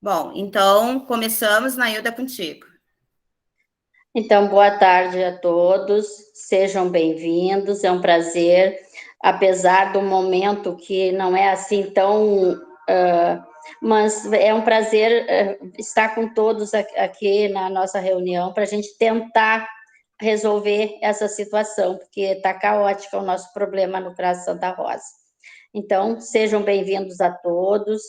Bom, então começamos, Nailda, contigo. Então, boa tarde a todos, sejam bem-vindos, é um prazer, apesar do momento que não é assim tão. Mas é um prazer estar com todos aqui na nossa reunião para a gente tentar resolver essa situação, porque está caótico o nosso problema no CRAS Santa Rosa. Então, sejam bem-vindos a todos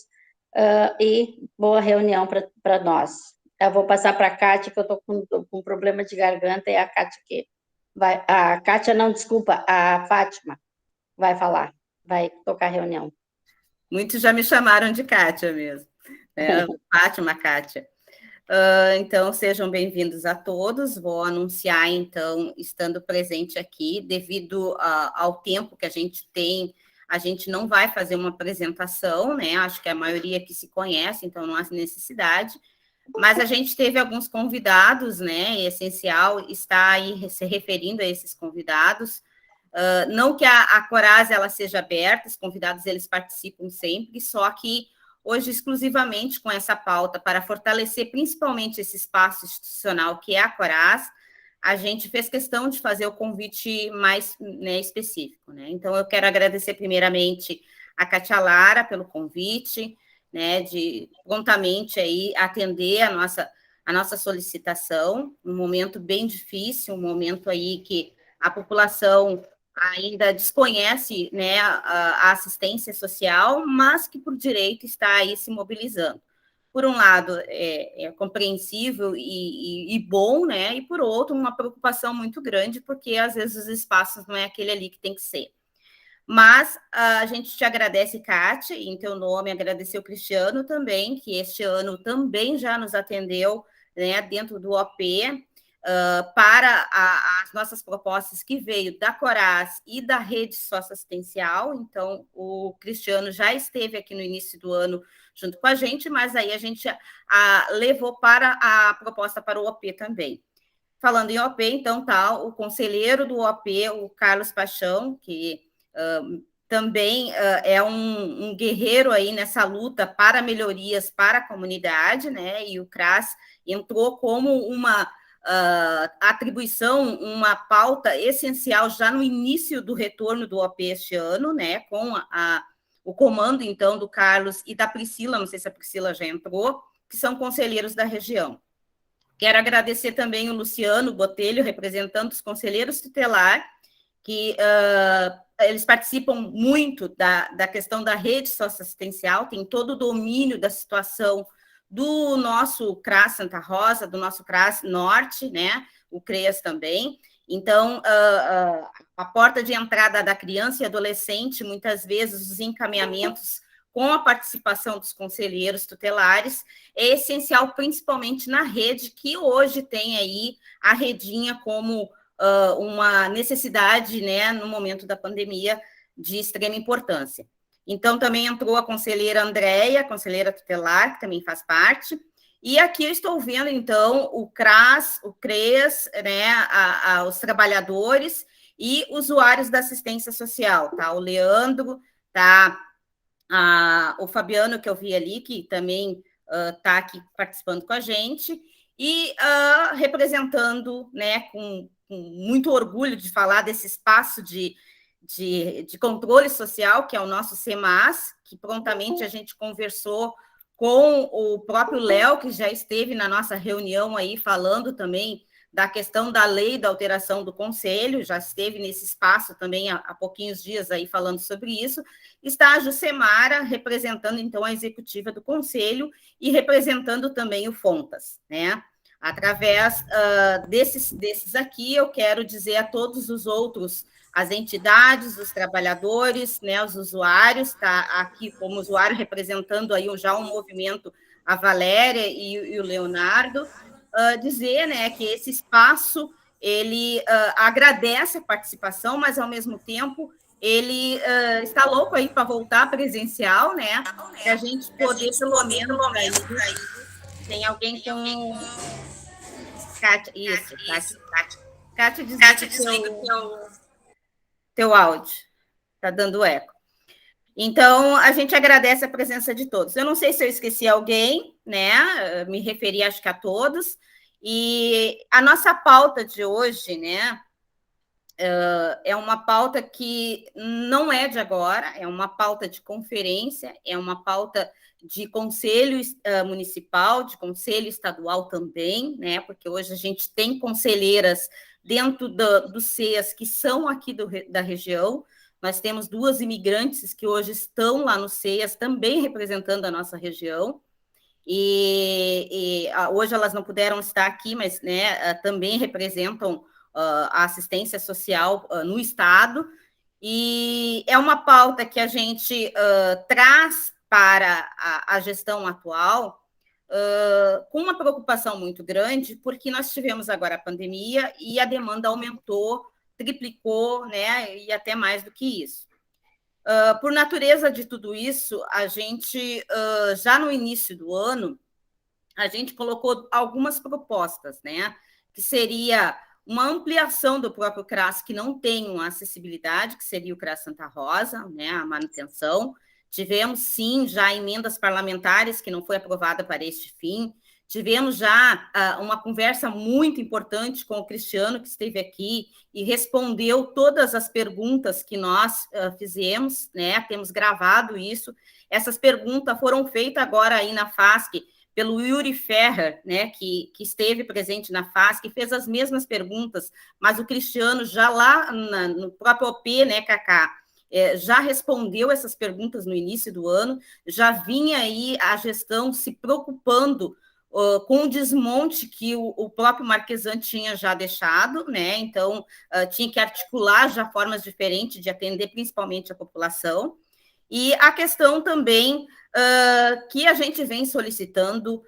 e boa reunião para nós. Eu vou passar para a Kátia, que eu estou com problema de garganta, e a Kátia que vai. A Kátia, não, desculpa, a Fátima vai falar, vai tocar a reunião. Muitos já me chamaram de Kátia mesmo, né? Fátima, Kátia. Então, sejam bem-vindos a todos. Vou anunciar, então, estando presente aqui, devido ao tempo que a gente tem, a gente não vai fazer uma apresentação, né? Acho que a maioria que se conhece, então não há necessidade. Mas a gente teve alguns convidados, né? É essencial estar aí se referindo a esses convidados. Não que a Coraz ela seja aberta, os convidados eles participam sempre, só que hoje exclusivamente com essa pauta para fortalecer principalmente esse espaço institucional que é a Coraz, a gente fez questão de fazer o convite mais, né, específico, né? Então eu quero agradecer primeiramente a Cátia Lara pelo convite, né, de prontamente aí atender a nossa solicitação, um momento bem difícil, um momento aí que a população ainda desconhece, né, a assistência social, mas que por direito está aí se mobilizando. Por um lado, é compreensível e bom, né, e por outro, uma preocupação muito grande, porque às vezes os espaços não é aquele ali que tem que ser. Mas a gente te agradece, Kátia, em teu nome, agradecer o Cristiano também, que este ano também já nos atendeu, né, dentro do OP, para as nossas propostas que veio da Coraz e da rede socioassistencial. Então, o Cristiano já esteve aqui no início do ano junto com a gente, mas aí a gente levou para a proposta para o OP também. Falando em OP, então, tá o conselheiro do OP, o Carlos Paixão, que também é um guerreiro aí nessa luta para melhorias para a comunidade, né? E o CRAS entrou como uma atribuição, uma pauta essencial já no início do retorno do OP este ano, né? Com o comando, então, do Carlos e da Priscila, não sei se a Priscila já entrou, que são conselheiros da região. Quero agradecer também o Luciano Botelho, representando os conselheiros tutelar, que eles participam muito da questão da rede socioassistencial, tem todo o domínio da situação do nosso CRAS Santa Rosa, do nosso CRAS Norte, né? O CREAS também. Então, a porta de entrada da criança e adolescente, muitas vezes os encaminhamentos com a participação dos conselheiros tutelares, é essencial, principalmente na rede, que hoje tem aí a redinha como uma necessidade, né, no momento da pandemia, de extrema importância. Então, também entrou a conselheira Andréia, conselheira tutelar, que também faz parte, e aqui eu estou vendo, então, o CRAS, o CREAS, né, os trabalhadores e usuários da assistência social, tá? O Leandro, tá? O Fabiano, que eu vi ali, que também está aqui participando com a gente, e representando, né, com muito orgulho de falar desse espaço de controle social, que é o nosso CEMAS, que prontamente a gente conversou com o próprio Léo, que já esteve na nossa reunião aí falando também da questão da lei da alteração do conselho, já esteve nesse espaço também há pouquinhos dias aí falando sobre isso. Está a Jucemara representando então a executiva do conselho e representando também o Fontas, né? Através desses aqui, eu quero dizer a todos os outros, as entidades, os trabalhadores, né, os usuários, está aqui como usuário representando aí já um movimento, a Valéria e o Leonardo, dizer, né, que esse espaço ele agradece a participação, mas ao mesmo tempo ele está louco aí para voltar presencial, né? Para a gente poder pelo menos aí tem alguém com Kátia, isso, Kátia. Kátia, desliga o teu áudio, está dando eco. Então, a gente agradece a presença de todos. Eu não sei se eu esqueci alguém, né? Me referi, acho que a todos. E a nossa pauta de hoje, né? É uma pauta que não é de agora, é uma pauta de conferência, é uma pauta de conselho municipal, de conselho estadual também, né? Porque hoje a gente tem conselheiras dentro do CEAS que são aqui da região. Nós temos 2 imigrantes que hoje estão lá no CEAS, também representando a nossa região. Hoje elas não puderam estar aqui, mas né, também representam a assistência social no Estado, e é uma pauta que a gente traz para a gestão atual com uma preocupação muito grande, porque nós tivemos agora a pandemia e a demanda aumentou, triplicou, né, e até mais do que isso. Por natureza de tudo isso, a gente, já no início do ano, a gente colocou algumas propostas, né? Que seria uma ampliação do próprio CRAS, que não tem uma acessibilidade, que seria o CRAS Santa Rosa, né? A manutenção. Tivemos, sim, já emendas parlamentares que não foi aprovada para este fim. Tivemos já uma conversa muito importante com o Cristiano, que esteve aqui e respondeu todas as perguntas que nós fizemos, né? Temos gravado isso. Essas perguntas foram feitas agora aí na FASC, pelo Yuri Ferrer, né, que esteve presente na FASC, que fez as mesmas perguntas, mas o Cristiano já lá no próprio OP, né, Cacá, já respondeu essas perguntas no início do ano, já vinha aí a gestão se preocupando com o desmonte que o próprio Marquesan tinha já deixado, né, então tinha que articular já formas diferentes de atender principalmente a população. E a questão também que a gente vem solicitando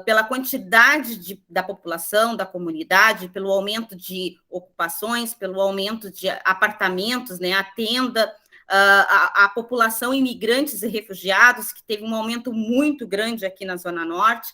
pela quantidade da população, da comunidade, pelo aumento de ocupações, pelo aumento de apartamentos, né, a tenda, a população imigrantes e refugiados, que teve um aumento muito grande aqui na Zona Norte,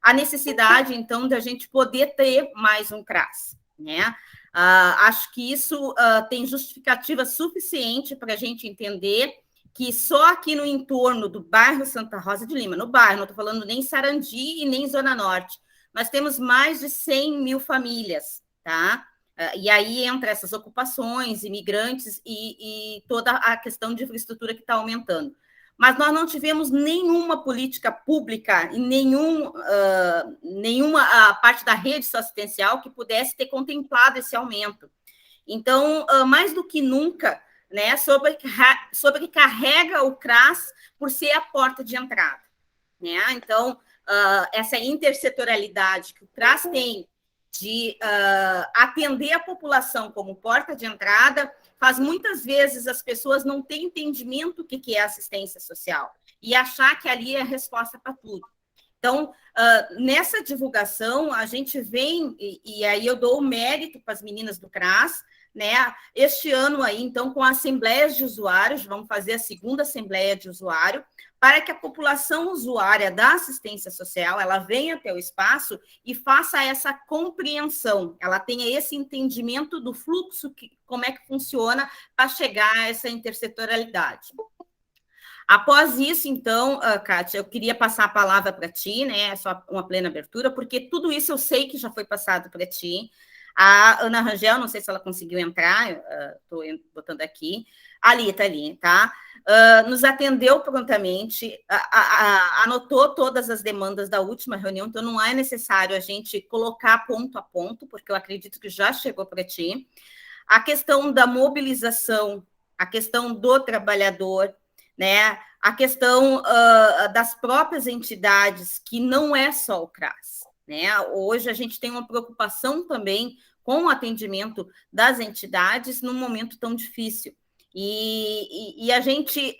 a necessidade, então, da gente poder ter mais um CRAS, né? Acho que isso tem justificativa suficiente para a gente entender que só aqui no entorno do bairro Santa Rosa de Lima, no bairro, não estou falando nem Sarandi e nem Zona Norte, nós temos mais de 100 mil famílias, tá? E aí entra essas ocupações, imigrantes e toda a questão de infraestrutura que está aumentando. Mas nós não tivemos nenhuma política pública e nenhuma parte da rede assistencial que pudesse ter contemplado esse aumento. Então, mais do que nunca, né, sobrecarrega o CRAS por ser a porta de entrada, né? Então, essa intersetorialidade que o CRAS tem de atender a população como porta de entrada faz muitas vezes as pessoas não terem entendimento do que é assistência social e achar que ali é a resposta para tudo. Então, nessa divulgação, a gente vem, e aí eu dou o mérito para as meninas do CRAS, né? Este ano aí, então, com assembleias de usuários, vamos fazer a segunda assembleia de usuário, para que a população usuária da assistência social, ela venha até o espaço e faça essa compreensão, ela tenha esse entendimento do fluxo, como é que funciona para chegar a essa intersetorialidade. Após isso, então, Kátia, eu queria passar a palavra para ti, né? Só uma plena abertura, porque tudo isso eu sei que já foi passado para ti. A Ana Rangel, não sei se ela conseguiu entrar, estou botando aqui. Ali, está ali, tá? Nos atendeu prontamente, anotou todas as demandas da última reunião, então não é necessário a gente colocar ponto a ponto, porque eu acredito que já chegou para ti. A questão da mobilização, a questão do trabalhador, né? A questão das próprias entidades, que não é só o CRAS. Né? Hoje a gente tem uma preocupação também com o atendimento das entidades num momento tão difícil. E a gente,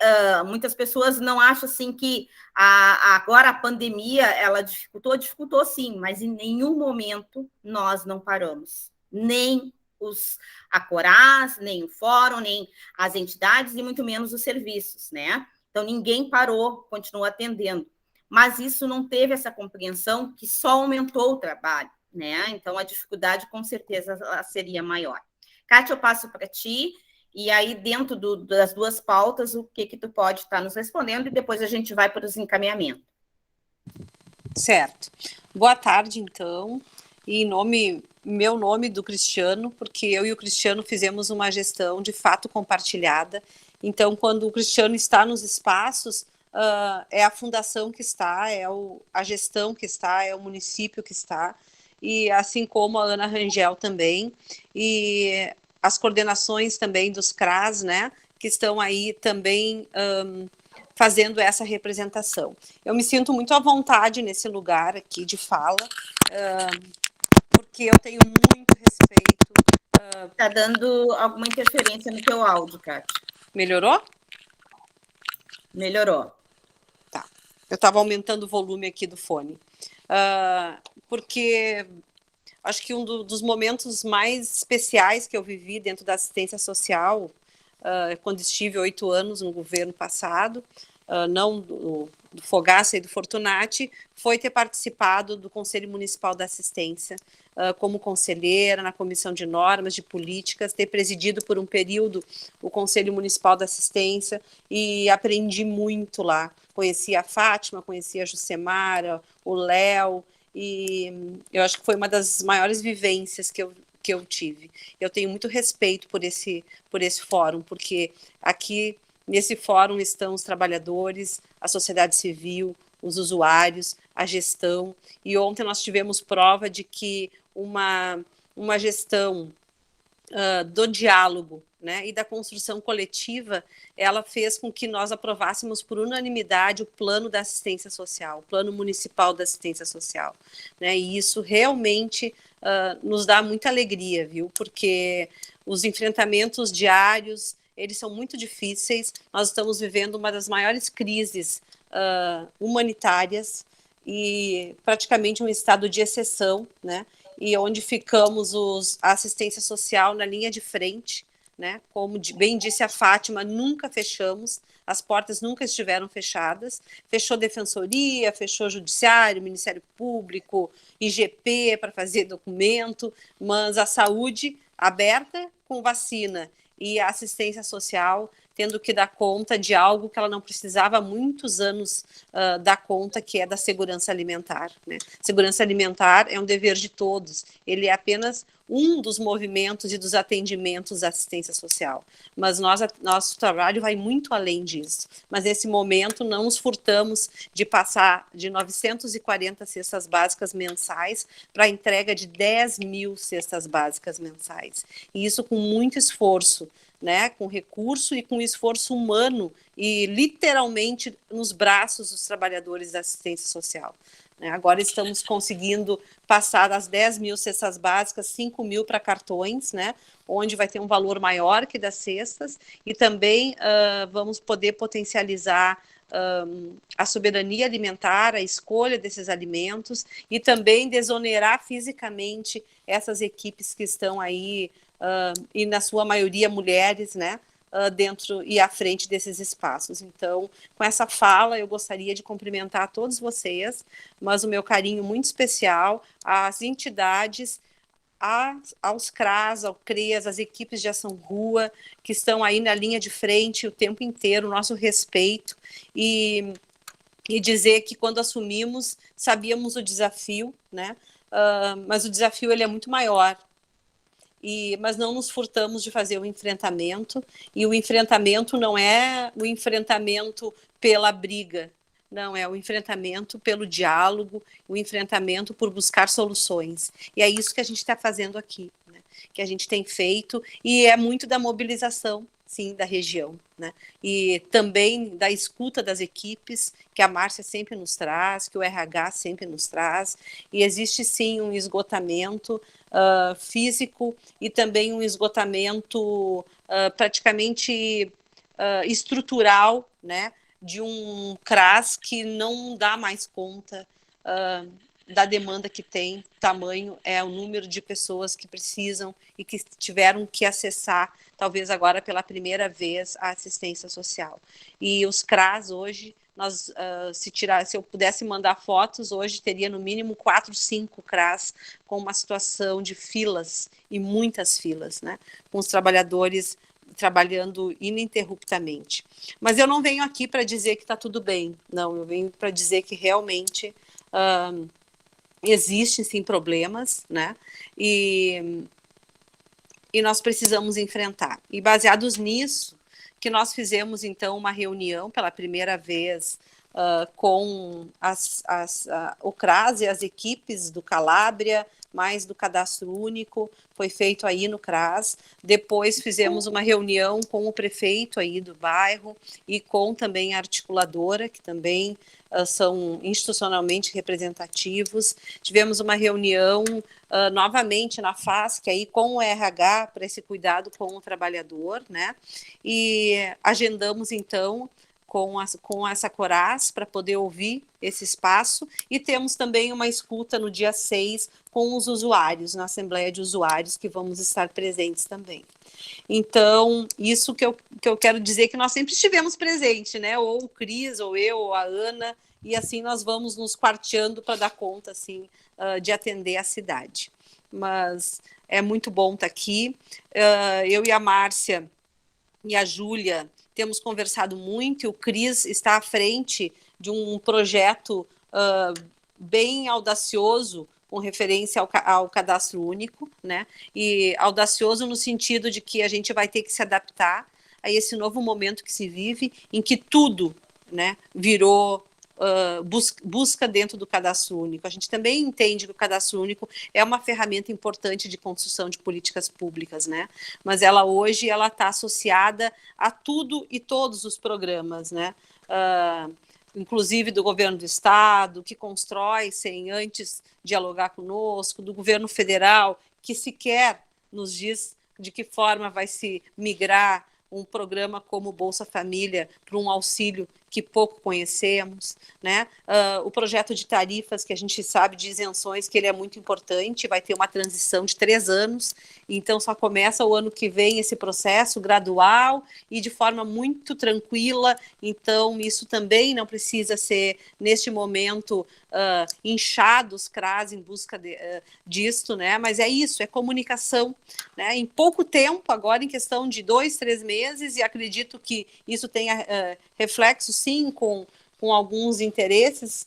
muitas pessoas não acham assim que agora a pandemia ela dificultou sim, mas em nenhum momento nós não paramos, nem a Coraz, nem o fórum, nem as entidades e muito menos os serviços, né? Então ninguém parou, continuou atendendo. Mas isso não teve essa compreensão que só aumentou o trabalho, né? Então a dificuldade com certeza seria maior. Kátia, eu passo para ti e aí dentro das duas pautas, o que tu pode estar nos respondendo, e depois a gente vai para os encaminhamentos. Certo. Boa tarde, então. E meu nome do Cristiano, porque eu e o Cristiano fizemos uma gestão de fato compartilhada. Então, quando o Cristiano está nos espaços, é a fundação que está, a gestão que está, é o município que está, e assim como a Ana Rangel também, e as coordenações também dos CRAS, né, que estão aí também fazendo essa representação. Eu me sinto muito à vontade nesse lugar aqui de fala, porque eu tenho muito respeito. Está dando alguma interferência no teu áudio, Kátia. Melhorou? Melhorou. Tá. Eu estava aumentando o volume aqui do fone. Porque acho que um dos momentos mais especiais que eu vivi dentro da assistência social, quando estive 8 anos no governo passado, não do Fogaça e do Fortunati, foi ter participado do Conselho Municipal da Assistência, como conselheira na Comissão de Normas, de Políticas, ter presidido por um período o Conselho Municipal da Assistência, e aprendi muito lá. Conheci a Fátima, conheci a Jucemara, o Léo, e eu acho que foi uma das maiores vivências que eu tive. Eu tenho muito respeito por esse fórum, porque aqui nesse fórum estão os trabalhadores, a sociedade civil, os usuários, a gestão, e ontem nós tivemos prova de que uma gestão do diálogo, né, e da construção coletiva, ela fez com que nós aprovássemos por unanimidade o plano da assistência social, o plano municipal da assistência social, né, e isso realmente nos dá muita alegria, viu, porque os enfrentamentos diários, eles são muito difíceis, nós estamos vivendo uma das maiores crises humanitárias e praticamente um estado de exceção, né, e onde ficamos a assistência social na linha de frente, né? Como bem disse a Fátima, nunca fechamos, as portas nunca estiveram fechadas, fechou Defensoria, fechou Judiciário, Ministério Público, IGP para fazer documento, mas a saúde aberta com vacina e a assistência social tendo que dar conta de algo que ela não precisava há muitos anos dar conta, que é da segurança alimentar, né? Segurança alimentar é um dever de todos, ele é apenas um dos movimentos e dos atendimentos da assistência social, mas nosso trabalho vai muito além disso, mas nesse momento não nos furtamos de passar de 940 cestas básicas mensais para a entrega de 10 mil cestas básicas mensais, e isso com muito esforço, né, com recurso e com esforço humano e literalmente nos braços dos trabalhadores da assistência social. Agora estamos conseguindo passar das 10 mil cestas básicas, 5 mil para cartões, né, onde vai ter um valor maior que das cestas, e também vamos poder potencializar a soberania alimentar, a escolha desses alimentos, e também desonerar fisicamente essas equipes que estão aí, e na sua maioria mulheres, né, dentro e à frente desses espaços. Então, com essa fala, eu gostaria de cumprimentar todos vocês, mas o meu carinho muito especial às entidades, aos CRAS, ao CREAS, às equipes de ação rua, que estão aí na linha de frente o tempo inteiro, o nosso respeito, e dizer que quando assumimos, sabíamos o desafio, né, mas o desafio ele é muito maior, mas não nos furtamos de fazer o enfrentamento, e o enfrentamento não é o enfrentamento pela briga, não, é o enfrentamento pelo diálogo, o enfrentamento por buscar soluções, e é isso que a gente está fazendo aqui, né? Que a gente tem feito, e é muito da mobilização, sim, da região, né? E também da escuta das equipes, que a Márcia sempre nos traz, que o RH sempre nos traz, e existe sim um esgotamento físico e também um esgotamento praticamente estrutural, né, de um CRAS que não dá mais conta da demanda que tem, tamanho é o número de pessoas que precisam e que tiveram que acessar, talvez agora pela primeira vez, a assistência social. E os CRAS hoje, se eu pudesse mandar fotos, hoje teria no mínimo 4, 5 CRAS com uma situação de filas, e muitas filas, né? Com os trabalhadores trabalhando ininterruptamente. Mas eu não venho aqui para dizer que está tudo bem, não, eu venho para dizer que realmente existem sim problemas, né? E nós precisamos enfrentar. E baseados nisso, que nós fizemos então uma reunião pela primeira vez com o CRAS e as equipes do Calábria, mais do Cadastro Único, foi feito aí no CRAS. Depois fizemos uma reunião com o prefeito aí do bairro e com também a articuladora, que também são institucionalmente representativos. Tivemos uma reunião novamente na FASC aí com o RH para esse cuidado com o trabalhador, né? E agendamos então com essa Coraz para poder ouvir esse espaço, e temos também uma escuta no dia 6 com os usuários, na Assembleia de Usuários, que vamos estar presentes também. Então, isso que eu quero dizer, que nós sempre estivemos presentes, né? Ou o Cris, ou eu, ou a Ana, e assim nós vamos nos quarteando para dar conta, assim, de atender a cidade. Mas é muito bom estar aqui. Eu e a Márcia e a Júlia temos conversado muito, e o Cris está à frente de um projeto bem audacioso com referência ao cadastro único, né? E audacioso no sentido de que a gente vai ter que se adaptar a esse novo momento que se vive, em que tudo, né, virou busca dentro do cadastro único. A gente também entende que o cadastro único é uma ferramenta importante de construção de políticas públicas, né? Mas ela hoje está associada a tudo e todos os programas, né? Inclusive do governo do estado, que constrói sem antes dialogar conosco, do governo federal, que sequer nos diz de que forma vai se migrar um programa como Bolsa Família para um auxílio que pouco conhecemos, né? O projeto de tarifas, que a gente sabe, de isenções, que ele é muito importante, vai ter uma transição de 3 anos, então só começa o ano que vem esse processo gradual e de forma muito tranquila, então isso também não precisa ser, neste momento, inchado os CRAS em busca disto, né? Mas é isso, é comunicação, né? Em pouco tempo, agora em questão de 2, 3 meses, e acredito que isso tenha reflexo, sim, com alguns interesses,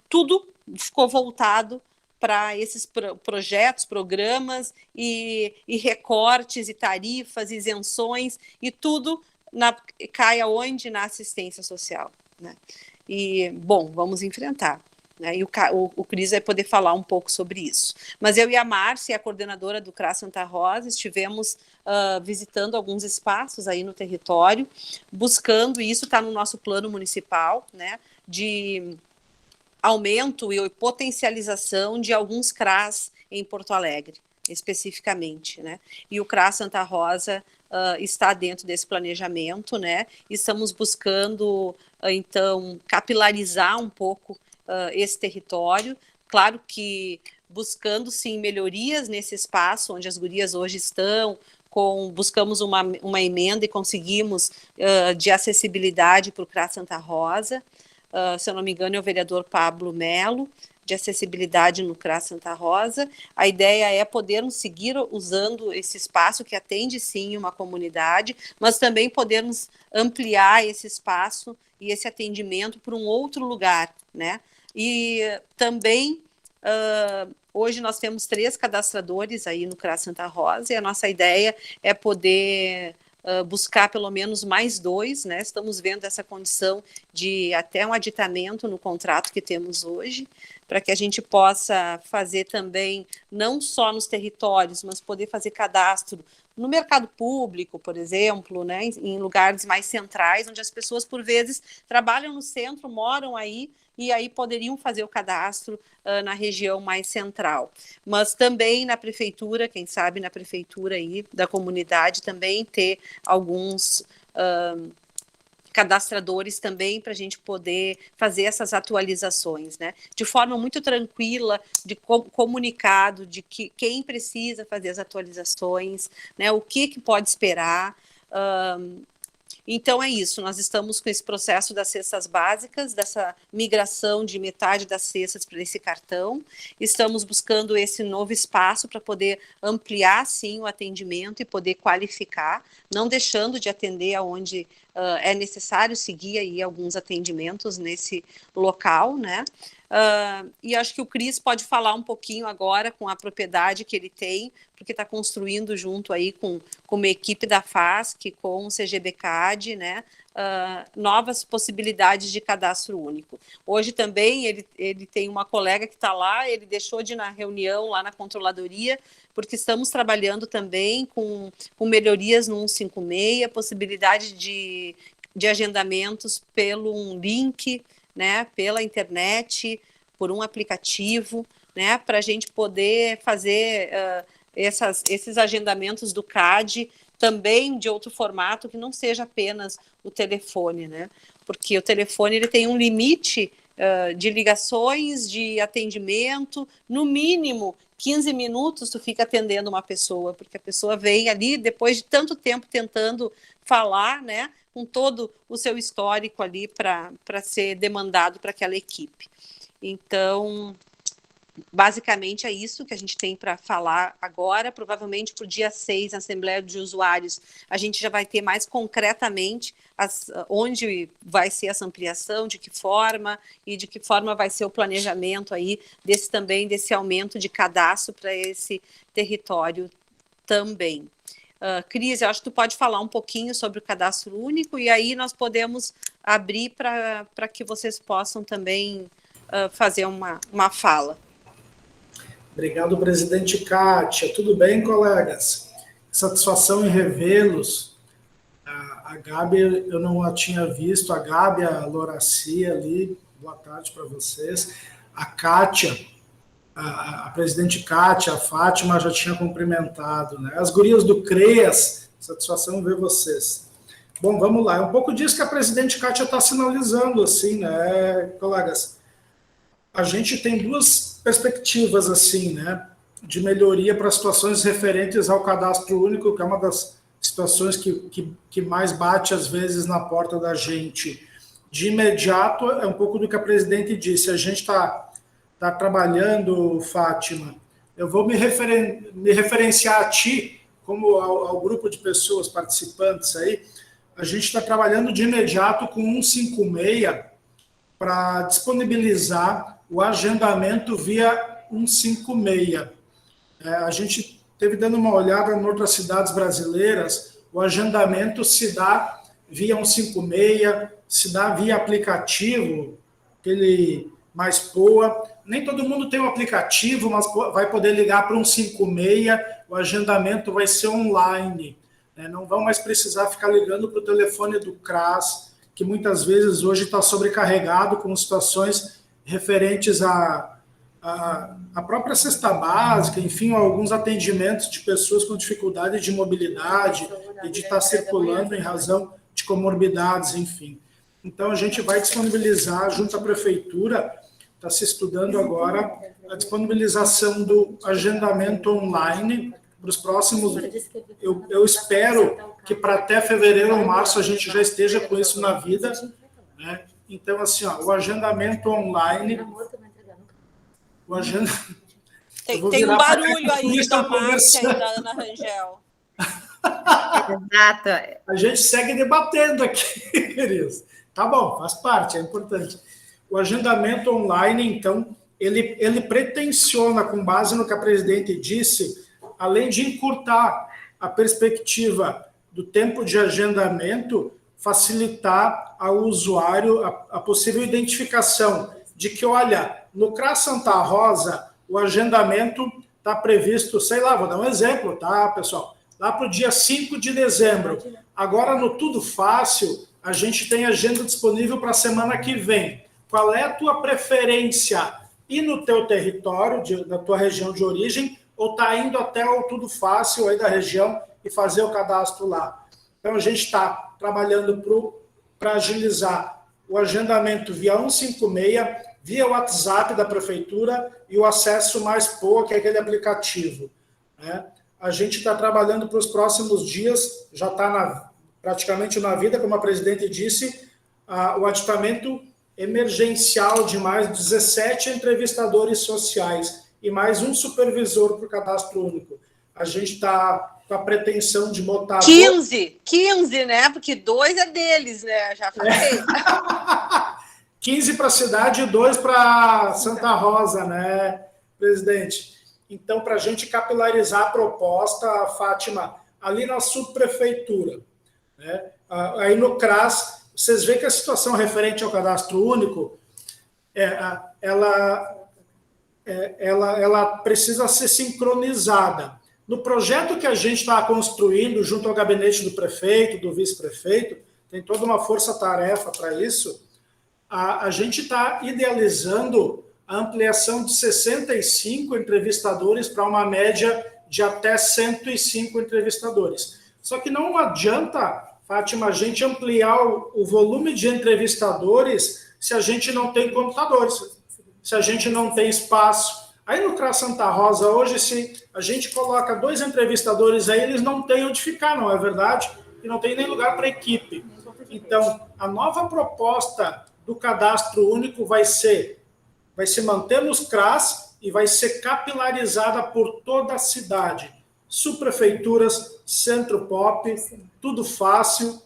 tudo ficou voltado para esses projetos, programas e recortes e tarifas, isenções, e tudo cai aonde? Na assistência social, né? E, bom, vamos enfrentar. Né? E o Cris vai poder falar um pouco sobre isso. Mas eu e a Márcia, a coordenadora do CRAS Santa Rosa, estivemos visitando alguns espaços aí no território, buscando, e isso está no nosso plano municipal, né, de aumento e potencialização de alguns CRAS em Porto Alegre, especificamente, né? E o CRAS Santa Rosa está dentro desse planejamento, né? E estamos buscando, então, capilarizar um pouco esse território, claro que buscando, sim, melhorias nesse espaço onde as gurias hoje estão, buscamos uma emenda e conseguimos de acessibilidade para o CRAS Santa Rosa, se eu não me engano é o vereador Pablo Melo, de acessibilidade no CRAS Santa Rosa. A ideia é podermos seguir usando esse espaço que atende, sim, uma comunidade, mas também podermos ampliar esse espaço e esse atendimento para um outro lugar, né? E também, hoje nós temos 3 cadastradores aí no CRAS Santa Rosa, e a nossa ideia é poder buscar pelo menos mais 2, né? Estamos vendo essa condição de até um aditamento no contrato que temos hoje, para que a gente possa fazer também, não só nos territórios, mas poder fazer cadastro no mercado público, por exemplo, né, em lugares mais centrais, onde as pessoas, por vezes, trabalham no centro, moram aí, e aí poderiam fazer o cadastro na região mais central. Mas também na prefeitura, quem sabe na prefeitura aí da comunidade, também ter alguns cadastradores também para a gente poder fazer essas atualizações, né? De forma muito tranquila, de comunicado, de que quem precisa fazer as atualizações, né? O que pode esperar. Então é isso, nós estamos com esse processo das cestas básicas, dessa migração de metade das cestas para esse cartão, estamos buscando esse novo espaço para poder ampliar, sim, o atendimento e poder qualificar, não deixando de atender aonde é necessário seguir aí alguns atendimentos nesse local, né? E acho que o Cris pode falar um pouquinho agora com a propriedade que ele tem, porque está construindo junto aí com uma equipe da FASC, com o CGBCAD, né, novas possibilidades de cadastro único. Hoje também ele tem uma colega que está lá, ele deixou de ir na reunião lá na controladoria, porque estamos trabalhando também com melhorias no 156, possibilidade de agendamentos pelo um link, né, pela internet, por um aplicativo, né, para a gente poder fazer esses agendamentos do CAD também de outro formato, que não seja apenas o telefone, né, porque o telefone ele tem um limite de ligações, de atendimento, no mínimo 15 minutos tu fica atendendo uma pessoa, porque a pessoa vem ali depois de tanto tempo tentando falar, né, com todo o seu histórico ali para ser demandado para aquela equipe. Então, basicamente é isso que a gente tem para falar agora. Provavelmente para o dia 6, na Assembleia de Usuários, a gente já vai ter mais concretamente onde vai ser essa ampliação, de que forma, e de que forma vai ser o planejamento aí desse aumento de cadastro para esse território também. Cris, eu acho que tu pode falar um pouquinho sobre o cadastro único e aí nós podemos abrir para que vocês possam também fazer uma fala. Obrigado, presidente Kátia. Tudo bem, colegas? Satisfação em revê-los. A Gabi, eu não a tinha visto, a Gabi, a Loracia ali, boa tarde para vocês. A Kátia, a presidente Kátia, a Fátima já tinha cumprimentado, né? As gurias do CREAS, satisfação ver vocês. Bom, vamos lá. É um pouco disso que a presidente Kátia está sinalizando, assim, né, colegas? A gente tem duas perspectivas, assim, né, de melhoria para situações referentes ao cadastro único, que é uma das situações que mais bate, às vezes, na porta da gente. De imediato, é um pouco do que a presidente disse. A gente está trabalhando, Fátima, eu vou me referenciar a ti, como ao grupo de pessoas participantes aí, a gente está trabalhando de imediato com 156 para disponibilizar o agendamento via 156. A gente teve dando uma olhada em outras cidades brasileiras, o agendamento se dá via 156, se dá via aplicativo, aquele mais POA. Nem todo mundo tem um aplicativo, mas vai poder ligar para 156, o agendamento vai ser online. Não vão mais precisar ficar ligando para o telefone do CRAS, que muitas vezes hoje está sobrecarregado com situações referentes à própria cesta básica, enfim, alguns atendimentos de pessoas com dificuldade de mobilidade e de estar circulando em razão de comorbidades, enfim. Então, a gente vai disponibilizar, junto à prefeitura, está se estudando agora a disponibilização do agendamento online para os próximos... Eu espero que para até fevereiro ou março a gente já esteja com isso na vida, né? Então, assim, ó, o agendamento online... Tem um barulho aí da Márcia e da Ana Rangel. Exato. A gente segue debatendo aqui, queridos. Tá bom, faz parte, é importante. O agendamento online, então, ele pretensiona, com base no que a presidente disse, além de encurtar a perspectiva do tempo de agendamento, facilitar ao usuário a possível identificação de que, olha, no CRAS Santa Rosa, o agendamento está previsto, sei lá, vou dar um exemplo, tá, pessoal? Lá para o dia 5 de dezembro. Agora, no Tudo Fácil, a gente tem agenda disponível para a semana que vem. Qual é a tua preferência? Ir no teu território, na tua região de origem, ou tá indo até o Tudo Fácil aí da região e fazer o cadastro lá? Então, a gente está trabalhando para agilizar o agendamento via 156, via WhatsApp da prefeitura e o acesso mais POA, que é aquele aplicativo, né? A gente está trabalhando para os próximos dias, já está praticamente na vida, como a presidente disse, o aditamento emergencial de mais 17 entrevistadores sociais e mais um supervisor para o cadastro único. A gente está com a pretensão de botar... 15, né? Porque 2 é deles, né? Já falei. 15 para a cidade e 2 para Santa Rosa, né, presidente? Então, para a gente capilarizar a proposta, Fátima, ali na subprefeitura, né? Aí no CRAS, vocês veem que a situação referente ao cadastro único, ela precisa ser sincronizada. No projeto que a gente está construindo, junto ao gabinete do prefeito, do vice-prefeito, tem toda uma força-tarefa para isso, a gente está idealizando a ampliação de 65 entrevistadores para uma média de até 105 entrevistadores. Só que não adianta, Fátima, a gente ampliar o volume de entrevistadores se a gente não tem computadores, se a gente não tem espaço. Aí no CRAS Santa Rosa, hoje, se a gente coloca 2 entrevistadores aí, eles não têm onde ficar, não é verdade? E não tem nem lugar para equipe. Então, a nova proposta do cadastro único vai se manter nos CRAS e vai ser capilarizada por toda a cidade. Subprefeituras, Centro Pop, tudo fácil,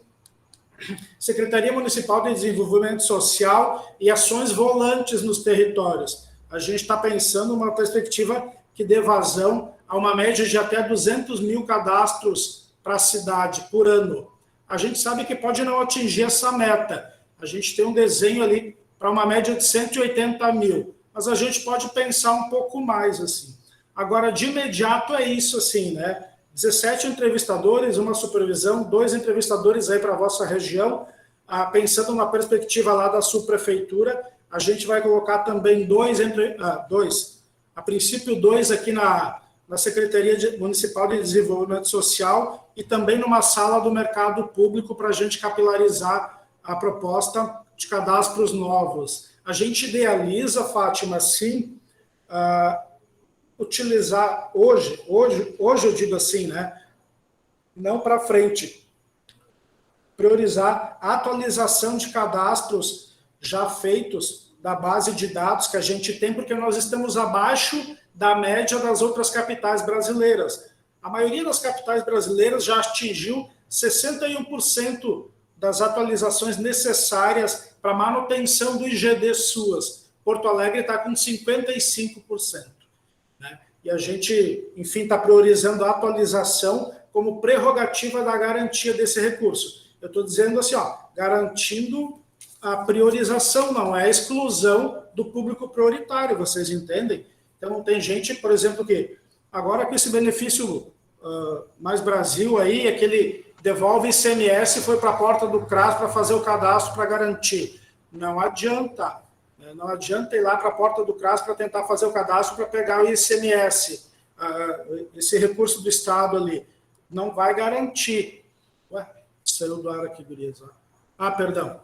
Secretaria Municipal de Desenvolvimento Social e ações volantes nos territórios. A gente está pensando uma perspectiva que dê vazão a uma média de até 200 mil cadastros para a cidade por ano. A gente sabe que pode não atingir essa meta. A gente tem um desenho ali para uma média de 180 mil, mas a gente pode pensar um pouco mais, assim. Agora, de imediato é isso, assim, né? 17 entrevistadores, uma supervisão, 2 entrevistadores aí para a vossa região, pensando na perspectiva lá da subprefeitura, a gente vai colocar também 2, a princípio 2 aqui na Secretaria Municipal de Desenvolvimento Social e também numa sala do mercado público para a gente capilarizar a proposta de cadastros novos. A gente idealiza, Fátima, sim, utilizar hoje eu digo assim, né? Não para frente. Priorizar a atualização de cadastros já feitos da base de dados que a gente tem, porque nós estamos abaixo da média das outras capitais brasileiras. A maioria das capitais brasileiras já atingiu 61% das atualizações necessárias para manutenção do IGD SUAS. Porto Alegre está com 55%. Né? E a gente, enfim, está priorizando a atualização como prerrogativa da garantia desse recurso. Eu estou dizendo assim, garantindo a priorização, não é a exclusão do público prioritário, vocês entendem? Então, tem gente, por exemplo, que agora com esse benefício Mais Brasil aí, aquele devolve ICMS, foi para a porta do CRAS para fazer o cadastro para garantir. Não adianta. Não adianta ir lá para a porta do CRAS para tentar fazer o cadastro para pegar o ICMS, esse recurso do Estado ali. Não vai garantir. Ué, saiu do ar aqui, beleza. Perdão.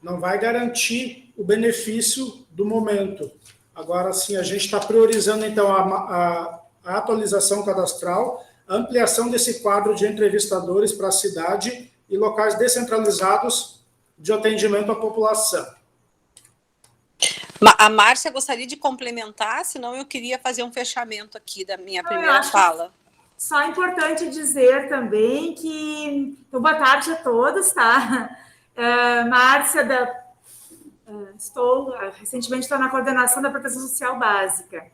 Não vai garantir o benefício do momento. Agora, sim, a gente está priorizando, então, a atualização cadastral, a ampliação desse quadro de entrevistadores para a cidade e locais descentralizados de atendimento à população. A Márcia gostaria de complementar, senão eu queria fazer um fechamento aqui da minha primeira fala. Só é importante dizer também que... Então, boa tarde a todos, tá? Márcia, recentemente estou na coordenação da Proteção Social Básica.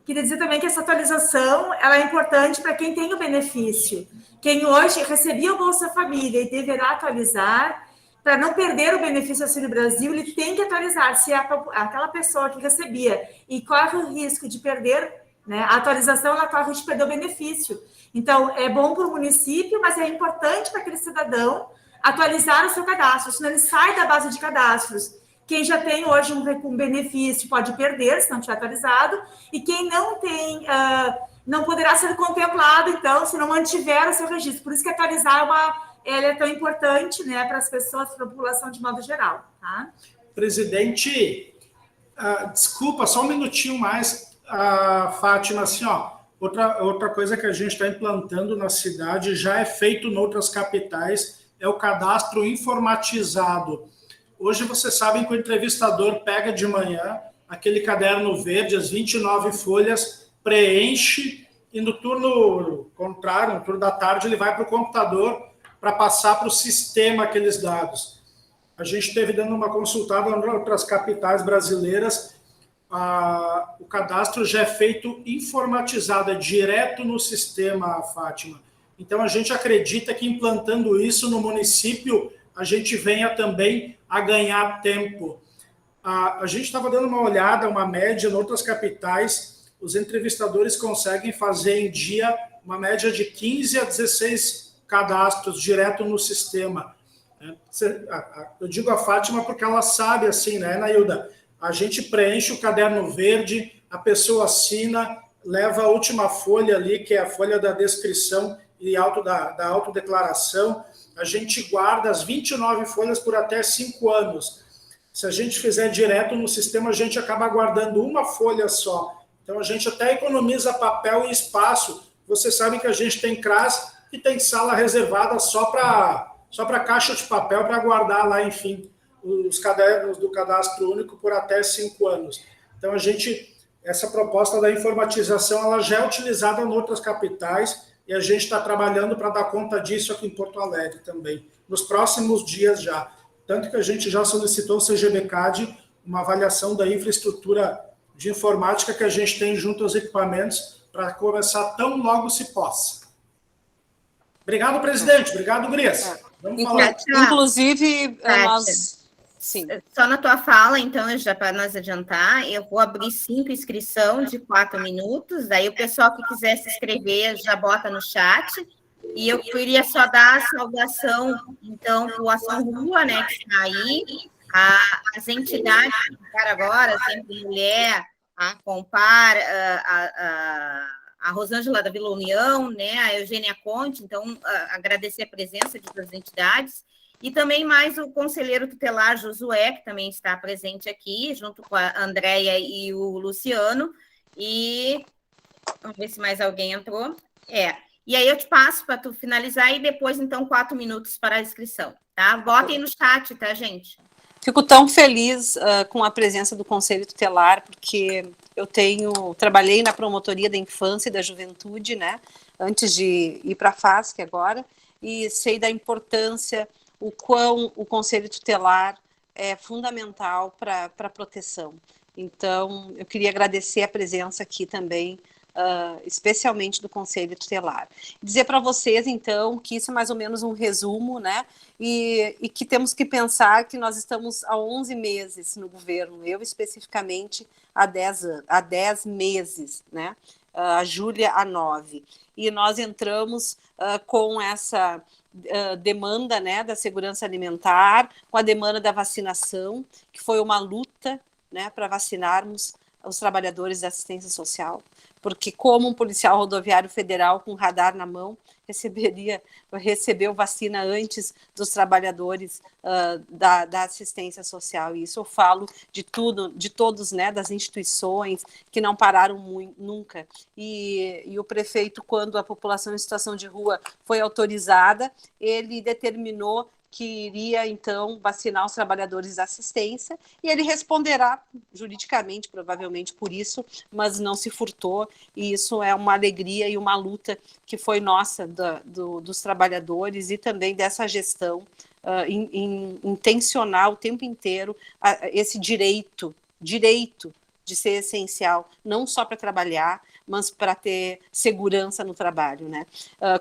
Queria dizer também que essa atualização ela é importante para quem tem o benefício. Quem hoje recebia o Bolsa Família e deverá atualizar, para não perder o benefício Auxílio Brasil, ele tem que atualizar. Se aquela pessoa que recebia e corre o risco de perder, né, a atualização, ela corre o risco de perder o benefício. Então, é bom para o município, mas é importante para aquele cidadão atualizar o seu cadastro, senão ele sai da base de cadastros. Quem já tem hoje um benefício pode perder, se não tiver atualizado, e quem não tem, não poderá ser contemplado, então, se não mantiver o seu registro. Por isso que atualizar ela é tão importante, né, para as pessoas, para a população de modo geral. Tá? Presidente, desculpa, só um minutinho mais, Fátima, assim, Outra coisa que a gente está implantando na cidade, já é feito em outras capitais, é o cadastro informatizado. Hoje vocês sabem que o entrevistador pega de manhã aquele caderno verde, as 29 folhas, preenche, e no turno contrário, no turno da tarde, ele vai para o computador para passar para o sistema aqueles dados. A gente esteve dando uma consultada em outras capitais brasileiras, o cadastro já é feito informatizado, é direto no sistema, Fátima. Então, a gente acredita que implantando isso no município, a gente venha também a ganhar tempo. A gente estava dando uma olhada, uma média em outras capitais, os entrevistadores conseguem fazer em dia uma média de 15 a 16 cadastros direto no sistema. Eu digo a Fátima porque ela sabe assim, né, Nailda? A gente preenche o caderno verde, a pessoa assina, leva a última folha ali, que é a folha da descrição e da autodeclaração. A gente guarda as 29 folhas por até 5 anos. Se a gente fizer direto no sistema, a gente acaba guardando uma folha só. Então, a gente até economiza papel e espaço. Vocês sabem que a gente tem CRAS e tem sala reservada só para caixa de papel, para guardar lá, enfim, os cadernos do cadastro único por até 5 anos. Então, essa proposta da informatização, ela já é utilizada em outras capitais e a gente está trabalhando para dar conta disso aqui em Porto Alegre também, nos próximos dias já. Tanto que a gente já solicitou ao CGBCAD uma avaliação da infraestrutura de informática que a gente tem junto aos equipamentos para começar tão logo se possa. Obrigado, presidente. Obrigado, Gurias. Vamos falar. Inclusive, nós... Sim. Só na tua fala, então, já para nós adiantar, eu vou abrir 5 inscrições de 4 minutos, daí o pessoal que quiser se inscrever já bota no chat, e eu queria só dar a saudação, então, para o Ação Rua, né, que está aí, as entidades que ficaram agora, Sempre Mulher, a Compar, a Rosângela da Vila União, né, a Eugênia Conte, então, agradecer a presença de todas as entidades, e também mais o conselheiro tutelar Josué, que também está presente aqui, junto com a Andréia e o Luciano, e vamos ver se mais alguém entrou. E aí eu te passo para tu finalizar, e depois, então, 4 minutos para a inscrição, tá? Botem no chat, tá, gente? Fico tão feliz com a presença do Conselho Tutelar, porque eu trabalhei na Promotoria da Infância e da Juventude, né, antes de ir para a FASC agora, e sei da importância, o quão o Conselho Tutelar é fundamental para a proteção. Então, eu queria agradecer a presença aqui também, especialmente do Conselho Tutelar. Dizer para vocês, então, que isso é mais ou menos um resumo, né? E que temos que pensar que nós estamos há 11 meses no governo, eu especificamente há 10 meses, né? A Júlia há 9. E nós entramos com essa demanda, né, da segurança alimentar, com a demanda da vacinação, que foi uma luta, né, para vacinarmos os trabalhadores da assistência social, porque como um policial rodoviário federal com radar na mão recebeu vacina antes dos trabalhadores da assistência social, e isso eu falo de todos, né, das instituições que não pararam nunca, e o prefeito, quando a população em situação de rua foi autorizada, ele determinou que iria, então, vacinar os trabalhadores da assistência, e ele responderá juridicamente, provavelmente por isso, mas não se furtou, e isso é uma alegria e uma luta que foi nossa, dos trabalhadores, e também dessa gestão intencional o tempo inteiro, esse direito de ser essencial, não só para trabalhar, mas para ter segurança no trabalho, né?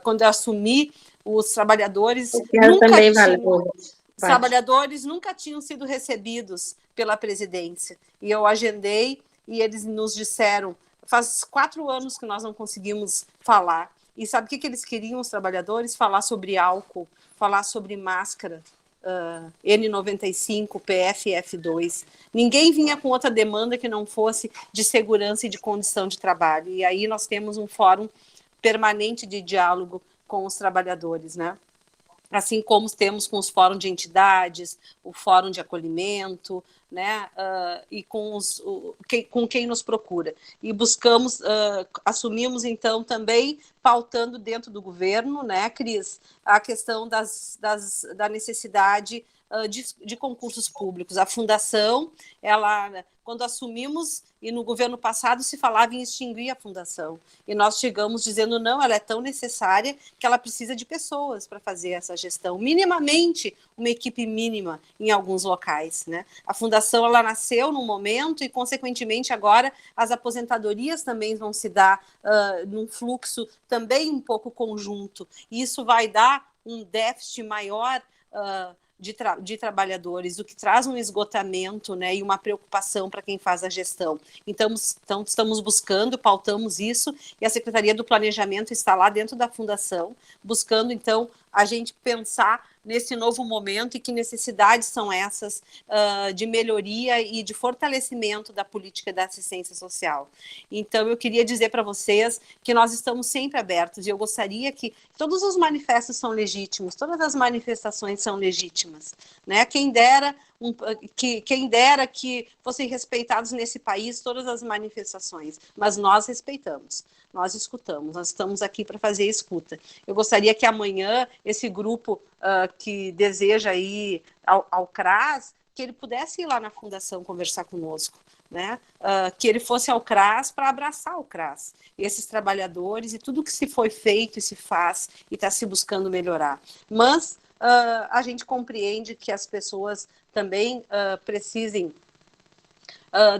Quando eu assumi, os trabalhadores nunca tinham sido recebidos pela presidência. E eu agendei e eles nos disseram, faz 4 anos que nós não conseguimos falar. E sabe o que eles queriam, os trabalhadores? Falar sobre álcool, falar sobre máscara, N95, PFF2. Ninguém vinha com outra demanda que não fosse de segurança e de condição de trabalho. E aí nós temos um fórum permanente de diálogo com os trabalhadores, né? assim como temos com os fóruns de entidades, o fórum de acolhimento, né, e com quem nos procura. E buscamos, assumimos, então, também, pautando dentro do governo, né, Cris, a questão da necessidade de concursos públicos. A fundação, ela, quando assumimos, e no governo passado se falava em extinguir a fundação, e nós chegamos dizendo, não, ela é tão necessária que ela precisa de pessoas para fazer essa gestão, minimamente, uma equipe mínima em alguns locais, né? A fundação, ela nasceu num momento e, consequentemente, agora as aposentadorias também vão se dar num fluxo também um pouco conjunto, e isso vai dar um déficit maior de trabalhadores, o que traz um esgotamento, né, e uma preocupação para quem faz a gestão. Então, estamos buscando, pautamos isso, e a Secretaria do Planejamento está lá dentro da Fundação, buscando, então, a gente pensar nesse novo momento e que necessidades são essas de melhoria e de fortalecimento da política da assistência social. Então, eu queria dizer para vocês que nós estamos sempre abertos e eu gostaria que todos os manifestos são legítimos, todas as manifestações são legítimas, né? Quem dera que fossem respeitados nesse país todas as manifestações, mas nós respeitamos, nós escutamos, nós estamos aqui para fazer escuta. Eu gostaria que amanhã esse grupo que deseja ir ao CRAS, que ele pudesse ir lá na Fundação conversar conosco, né? Que ele fosse ao CRAS para abraçar o CRAS, esses trabalhadores e tudo que se foi feito e se faz e está se buscando melhorar. Mas a gente compreende que as pessoas também precisem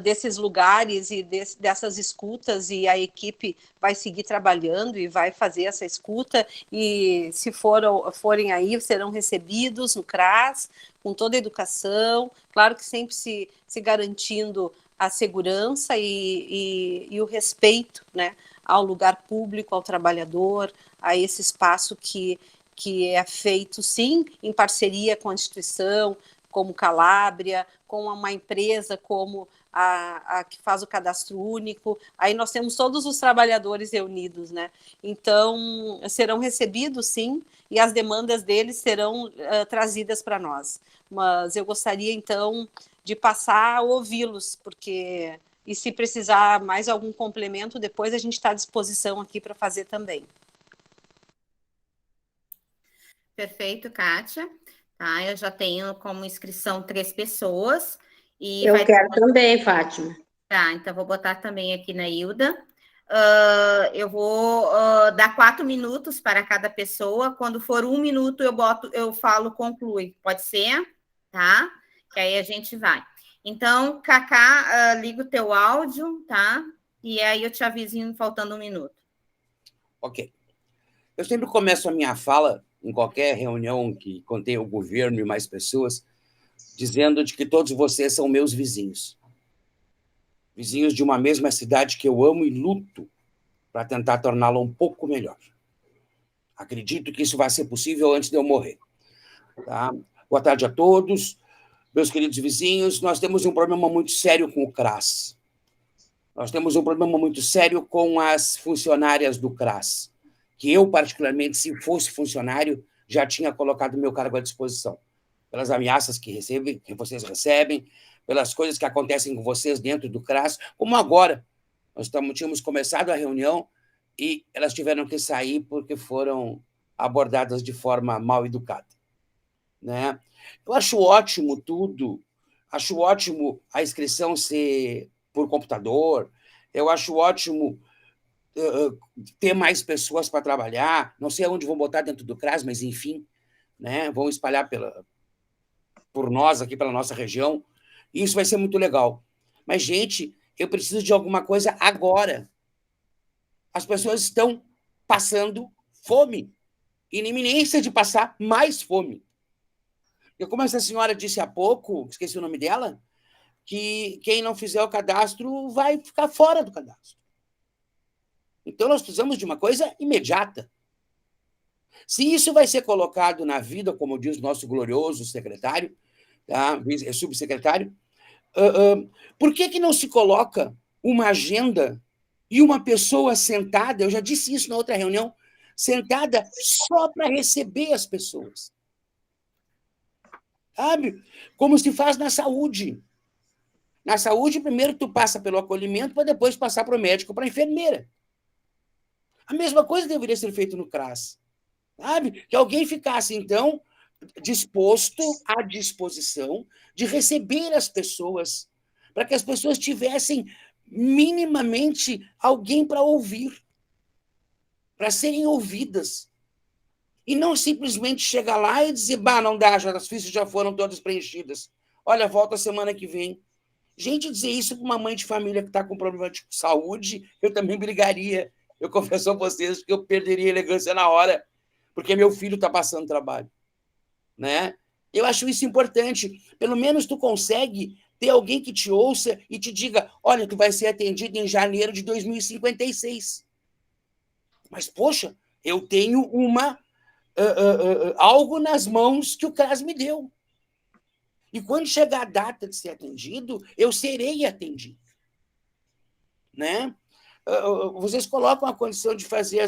desses lugares e dessas escutas, e a equipe vai seguir trabalhando e vai fazer essa escuta, e se forem aí, serão recebidos no CRAS, com toda a educação, claro que sempre se garantindo a segurança e o respeito, né, ao lugar público, ao trabalhador, a esse espaço que é feito, sim, em parceria com a instituição, como Calábria, com uma empresa como a que faz o cadastro único, aí nós temos todos os trabalhadores reunidos, né? Então, serão recebidos, sim, e as demandas deles serão trazidas para nós. Mas eu gostaria, então, de passar a ouvi-los, porque, e se precisar mais algum complemento, depois a gente está à disposição aqui para fazer também. Perfeito, Kátia. Tá, eu já tenho como inscrição 3 pessoas. E eu quero também, Fátima. Tá, então vou botar também aqui na Hilda. Eu vou dar 4 minutos para cada pessoa. Quando for 1 minuto, eu falo conclui. Pode ser? Tá? Que aí a gente vai. Então, Cacá, liga o teu áudio, tá? E aí eu te aviso faltando 1 minuto. Ok. Eu sempre começo a minha fala em qualquer reunião que contenha o governo e mais pessoas, dizendo de que todos vocês são meus vizinhos. Vizinhos de uma mesma cidade que eu amo e luto para tentar torná-la um pouco melhor. Acredito que isso vai ser possível antes de eu morrer. Tá? Boa tarde a todos, meus queridos vizinhos. Nós temos um problema muito sério com o CRAS. Nós temos um problema muito sério com as funcionárias do CRAS, que eu, particularmente, se fosse funcionário, já tinha colocado meu cargo à disposição. Pelas ameaças que vocês recebem, pelas coisas que acontecem com vocês dentro do CRAS, como agora. Nós tínhamos começado a reunião e elas tiveram que sair porque foram abordadas de forma mal educada. Né? Eu acho ótimo tudo, acho ótimo a inscrição ser por computador, eu acho ótimo ter mais pessoas para trabalhar, não sei onde vão botar dentro do CRAS, mas, enfim, né, vão espalhar por nós, aqui pela nossa região, e isso vai ser muito legal. Mas, gente, eu preciso de alguma coisa agora. As pessoas estão passando fome, e na iminência de passar mais fome. E como essa senhora disse há pouco, esqueci o nome dela, que quem não fizer o cadastro vai ficar fora do cadastro. Então, nós precisamos de uma coisa imediata. Se isso vai ser colocado na vida, como diz o nosso glorioso secretário, tá? Subsecretário, por que não se coloca uma agenda e uma pessoa sentada, eu já disse isso na outra reunião, sentada só para receber as pessoas? sabe? Como se faz na saúde. Na saúde, primeiro tu passa pelo acolhimento para depois passar para o médico, para a enfermeira. A mesma coisa deveria ser feito no CRAS. Sabe? Que alguém ficasse, então, disposto, à disposição de receber as pessoas, para que as pessoas tivessem minimamente alguém para ouvir, para serem ouvidas. E não simplesmente chegar lá e dizer, não dá, as fichas já foram todas preenchidas. Olha, volta semana que vem. Gente, dizer isso para uma mãe de família que está com problema de saúde, eu também brigaria. Eu confesso a vocês que eu perderia a elegância na hora, porque meu filho está passando trabalho. Né? Eu acho isso importante. Pelo menos tu consegue ter alguém que te ouça e te diga, olha, tu vai ser atendido em janeiro de 2056. Mas, poxa, eu tenho algo nas mãos que o CRAS me deu. E quando chegar a data de ser atendido, eu serei atendido. Né? Vocês colocam a condição de fazer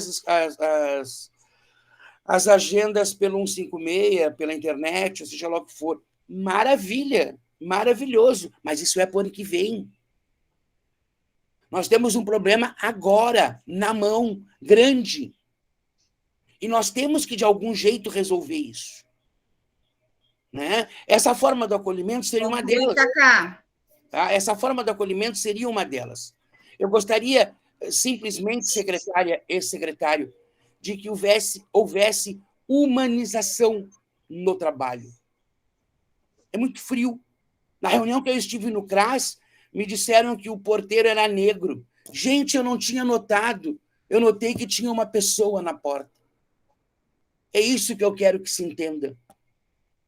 as agendas pelo 156, pela internet, ou seja lá o que for. Maravilha, maravilhoso, mas isso é para o ano que vem. Nós temos um problema agora, na mão, grande. E nós temos que, de algum jeito, resolver isso. Né? Essa forma do acolhimento seria uma delas. Tá? Essa forma do acolhimento seria uma delas. Eu gostaria, simplesmente, secretária e secretário, de que houvesse humanização no trabalho. É muito frio. Na reunião que eu estive no CRAS, me disseram que o porteiro era negro. Gente, eu não tinha notado. Eu notei que tinha uma pessoa na porta. É isso que eu quero que se entenda.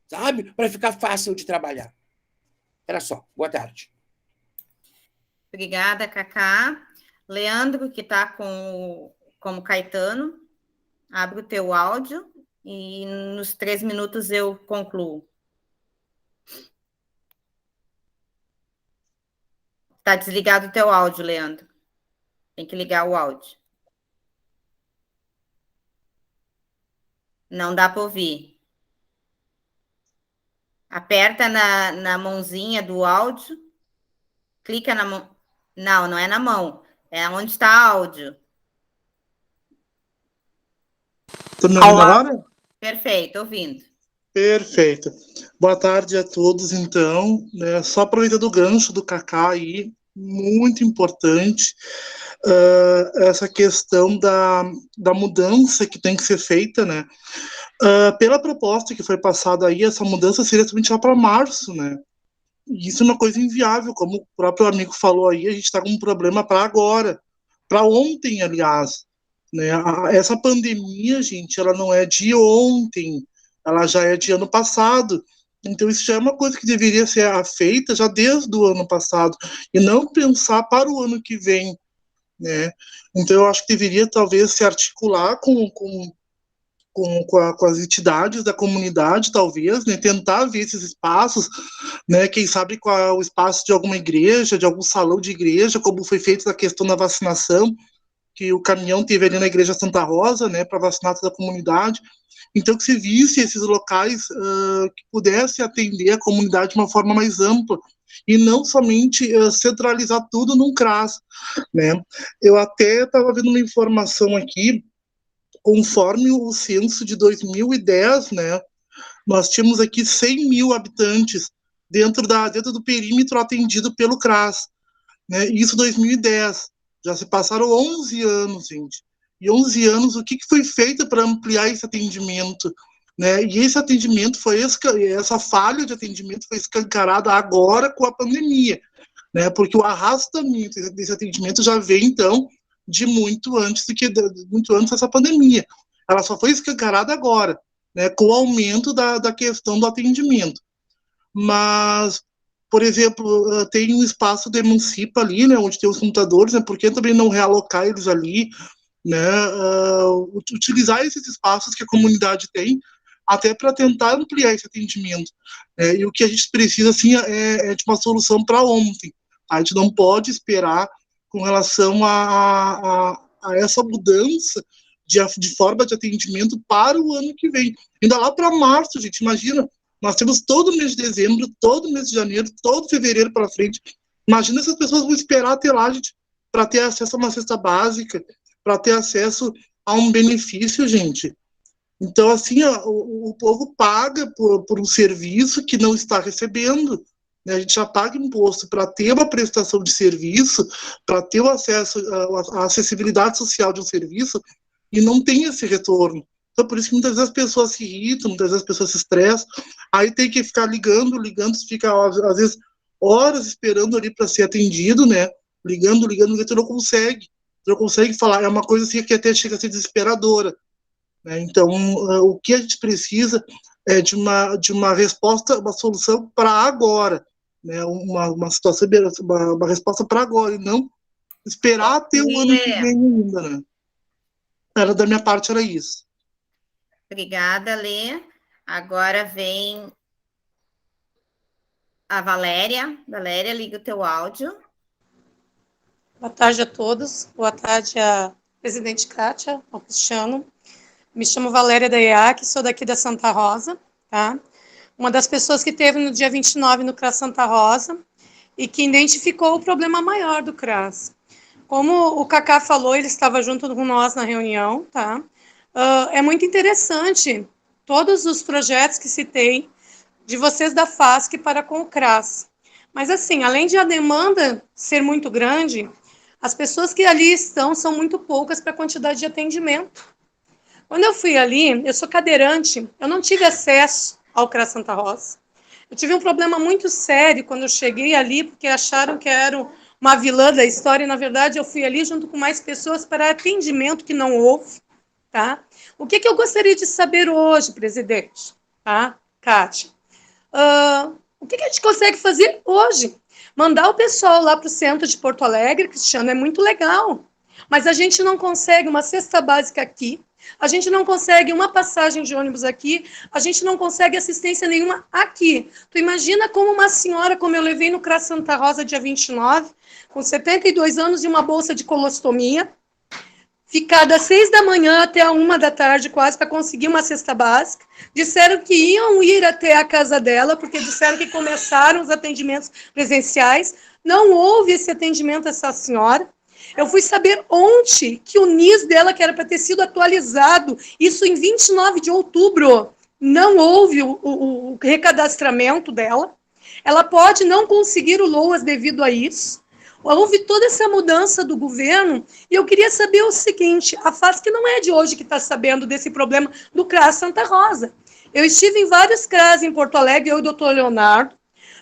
Sabe? Para ficar fácil de trabalhar. Era só. Boa tarde. Obrigada, Cacá. Leandro, que está como Caetano, abre o teu áudio e nos 3 minutos eu concluo. Está desligado o teu áudio, Leandro. Tem que ligar o áudio. Não dá para ouvir. Aperta na mãozinha do áudio. Clica na mão. Não é na mão. É onde está áudio. Estou me ouvindo agora? Perfeito, ouvindo. Perfeito. Boa tarde a todos, então. Né, só aproveitando o gancho do Cacá aí, muito importante essa questão da mudança que tem que ser feita, né? Pela proposta que foi passada aí, essa mudança seria somente lá para março, né? E isso é uma coisa inviável, como o próprio amigo falou aí, a gente está com um problema para agora, para ontem, aliás. Né? Essa pandemia, gente, ela não é de ontem, ela já é de ano passado. Então, isso já é uma coisa que deveria ser feita já desde o ano passado, e não pensar para o ano que vem. Né? Então, eu acho que deveria, talvez, se articular com as entidades da comunidade, talvez, né? Tentar ver esses espaços, né? Quem sabe com o espaço de alguma igreja, de algum salão de igreja, como foi feito a questão da vacinação, que o caminhão teve ali na Igreja Santa Rosa, né, para vacinar toda a comunidade. Então, que se visse esses locais que pudesse atender a comunidade de uma forma mais ampla, e não somente centralizar tudo num CRAS. Né? Eu até estava vendo uma informação aqui, conforme o censo de 2010, né, nós tínhamos aqui 100 mil habitantes dentro do perímetro atendido pelo CRAS. Né? Isso em 2010. Já se passaram 11 anos, gente. E 11 anos, o que foi feito para ampliar esse atendimento? Né? E esse atendimento essa falha de atendimento foi escancarada agora com a pandemia. Né? Porque o arrastamento desse atendimento já vem, então, de muito antes dessa pandemia. Ela só foi escancarada agora, né? Com o aumento da questão do atendimento. Mas, por exemplo, tem um espaço de Emancipa ali, né, onde tem os computadores, né, por que também não realocar eles ali, né, utilizar esses espaços que a comunidade tem, até para tentar ampliar esse atendimento. E o que a gente precisa, assim, é de uma solução para ontem. A gente não pode esperar com relação a essa mudança de forma de atendimento para o ano que vem. Ainda lá para março, gente, imagina, Nós temos todo mês de dezembro, todo mês de janeiro, todo fevereiro para frente. Imagina se as pessoas vão esperar até lá, gente, para ter acesso a uma cesta básica, para ter acesso a um benefício, gente. Então, assim, ó, o povo paga por um serviço que não está recebendo. Né? A gente já paga imposto para ter uma prestação de serviço, para ter o acesso, a acessibilidade social de um serviço, e não tem esse retorno. Então, por isso que muitas vezes as pessoas se irritam, muitas vezes as pessoas se estressam, aí tem que ficar ligando, fica, às vezes, horas esperando ali para ser atendido, né? Ligando, e tu não consegue falar. É uma coisa assim que até chega a ser desesperadora. Né? Então, o que a gente precisa é de uma resposta, uma solução para agora, né? Uma situação, uma resposta para agora, e não esperar até o ano que vem ainda, né? Da minha parte, era isso. Obrigada, Lê. Agora vem a Valéria. Valéria, liga o teu áudio. Boa tarde a todos. Boa tarde à presidente Kátia, ao Cristiano. Me chamo Valéria da EAC, sou daqui da Santa Rosa, tá? Uma das pessoas que teve no dia 29 no CRAS Santa Rosa e que identificou o problema maior do CRAS. Como o Cacá falou, ele estava junto com nós na reunião, tá? É muito interessante todos os projetos que se tem de vocês da FASC para com o CRAS. Mas, assim, além de a demanda ser muito grande, as pessoas que ali estão são muito poucas para a quantidade de atendimento. Quando eu fui ali, eu sou cadeirante, eu não tive acesso ao CRAS Santa Rosa. Eu tive um problema muito sério quando eu cheguei ali, porque acharam que era uma vilã da história, e, na verdade, eu fui ali junto com mais pessoas para atendimento que não houve, tá? O que eu gostaria de saber hoje, presidente, tá? Kátia, o que a gente consegue fazer hoje? Mandar o pessoal lá para o centro de Porto Alegre, Cristiano, é muito legal, mas a gente não consegue uma cesta básica aqui, a gente não consegue uma passagem de ônibus aqui, a gente não consegue assistência nenhuma aqui. Tu imagina como uma senhora, como eu levei no CRAS Santa Rosa dia 29, com 72 anos e uma bolsa de colostomia, ficar das 6 da manhã até a 1 da tarde quase para conseguir uma cesta básica. Disseram que iam ir até a casa dela, porque disseram que começaram os atendimentos presenciais. Não houve esse atendimento a essa senhora. Eu fui saber ontem que o NIS dela, que era para ter sido atualizado, isso em 29 de outubro, não houve o recadastramento dela. Ela pode não conseguir o LOAS devido a isso. Houve toda essa mudança do governo, e eu queria saber o seguinte, a FASC não é de hoje que está sabendo desse problema do CRAS Santa Rosa. Eu estive em vários CRAS em Porto Alegre, eu e o doutor Leonardo,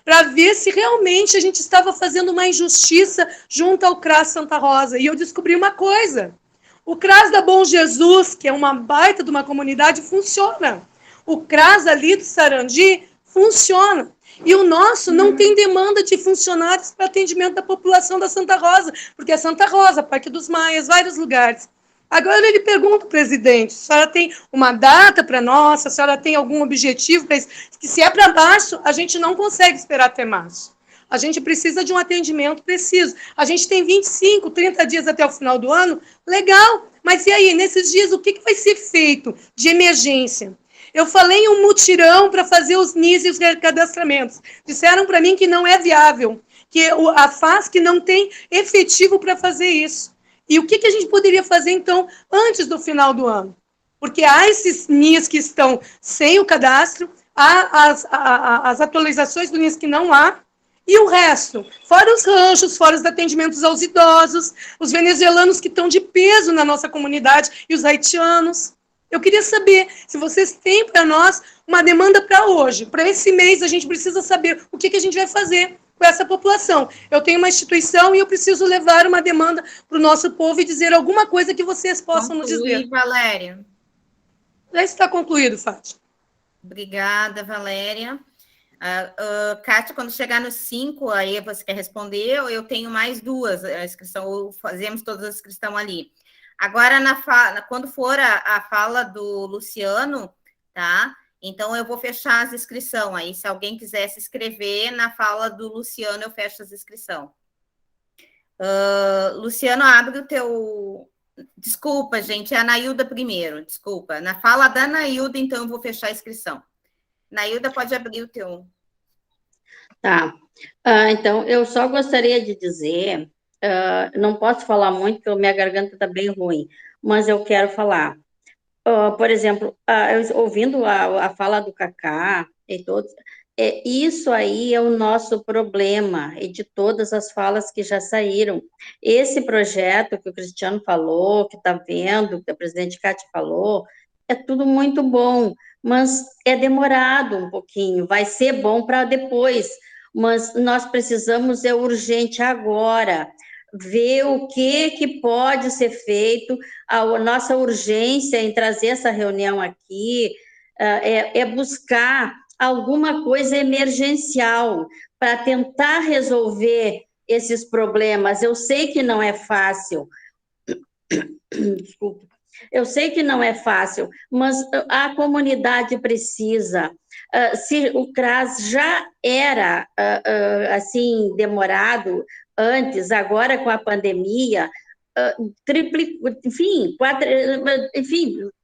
para ver se realmente a gente estava fazendo uma injustiça junto ao CRAS Santa Rosa. E eu descobri uma coisa, o CRAS da Bom Jesus, que é uma baita de uma comunidade, funciona. O CRAS ali do Sarandi funciona. E o nosso não tem demanda de funcionários para atendimento da população da Santa Rosa, porque é Santa Rosa, Parque dos Maias, vários lugares. Agora ele pergunta, presidente, a senhora tem uma data para nós, a senhora tem algum objetivo para isso? Que se é para março, a gente não consegue esperar até março. A gente precisa de um atendimento preciso. A gente tem 25, 30 dias até o final do ano, legal, mas e aí, nesses dias, o que vai ser feito de emergência? Eu falei em um mutirão para fazer os NIS e os recadastramentos. Disseram para mim que não é viável, que a FASC não tem efetivo para fazer isso. E o que a gente poderia fazer, então, antes do final do ano? Porque há esses NIS que estão sem o cadastro, há as atualizações do NIS que não há, e o resto, fora os ranchos, fora os atendimentos aos idosos, os venezuelanos que estão de peso na nossa comunidade e os haitianos. Eu queria saber se vocês têm para nós uma demanda para hoje. Para esse mês, a gente precisa saber o que a gente vai fazer com essa população. Eu tenho uma instituição e eu preciso levar uma demanda para o nosso povo e dizer alguma coisa que vocês possam nos dizer. Valéria. Já está concluído, Fátima. Obrigada, Valéria. Kátia, quando chegar nos 5, aí você quer responder, ou eu tenho mais 2, a inscrição, ou fazemos todas as que estão ali. Agora, quando for a fala do Luciano, tá? Então, eu vou fechar as inscrições aí. Se alguém quiser se inscrever, na fala do Luciano, eu fecho as inscrições. Luciano, abre o teu... Desculpa, gente, é a Anailda primeiro, desculpa. Na fala da Anailda, então, eu vou fechar a inscrição. Nailda, pode abrir o teu. Tá. Então, eu só gostaria de dizer, não posso falar muito, porque minha garganta está bem ruim, mas eu quero falar. Por exemplo, ouvindo a fala do Cacá e todos, isso aí é o nosso problema, e de todas as falas que já saíram. Esse projeto que o Cristiano falou, que está vendo, que a presidente Cátia falou, é tudo muito bom, mas é demorado um pouquinho, vai ser bom para depois, mas nós precisamos, é urgente agora, ver o que pode ser feito. A nossa urgência em trazer essa reunião aqui é buscar alguma coisa emergencial para tentar resolver esses problemas. Eu sei que não é fácil, desculpa, eu sei que não é fácil, mas a comunidade precisa. Se o CRAS já era assim demorado antes, agora com a pandemia,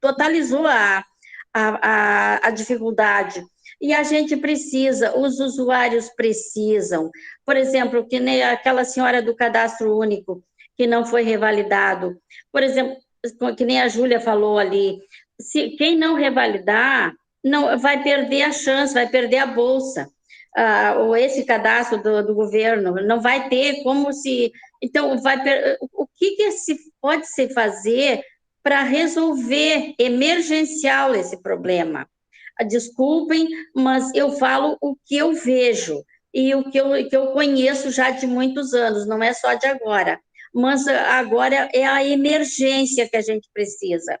totalizou a dificuldade. E a gente precisa, os usuários precisam. Por exemplo, que nem aquela senhora do cadastro único, que não foi revalidado. Por exemplo, que nem a Júlia falou ali, quem não revalidar não vai perder a chance, vai perder a bolsa. Ou esse cadastro do governo, não vai ter como se... Então, o que pode se fazer para resolver emergencial esse problema? Desculpem, mas eu falo o que eu vejo e o que eu conheço já de muitos anos, não é só de agora. Mas agora é a emergência que a gente precisa.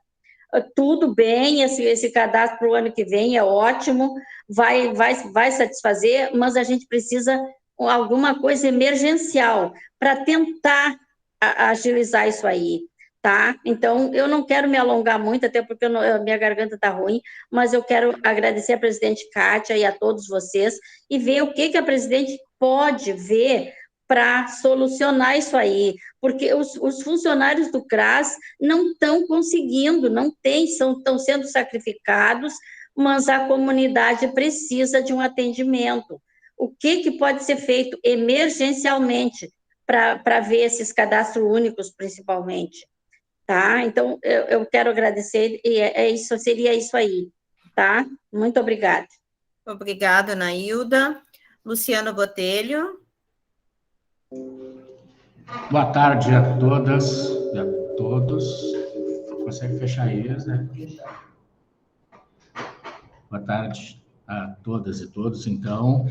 Tudo bem, esse cadastro para o ano que vem é ótimo, vai satisfazer, mas a gente precisa alguma coisa emergencial para tentar agilizar isso aí, tá? Então, eu não quero me alongar muito, até porque minha garganta está ruim, mas eu quero agradecer a presidente Cátia e a todos vocês e ver o que a presidente pode ver para solucionar isso aí, porque os funcionários do CRAS não estão conseguindo, estão sendo sacrificados, mas a comunidade precisa de um atendimento. O que pode ser feito emergencialmente para ver esses cadastros únicos, principalmente, tá? Então, eu quero agradecer, e seria isso aí, tá? Muito obrigada. Obrigada, Nailda. Luciano Botelho. Boa tarde a todas e a todos. Consegue fechar eles, né? Boa tarde a todas e todos. Então,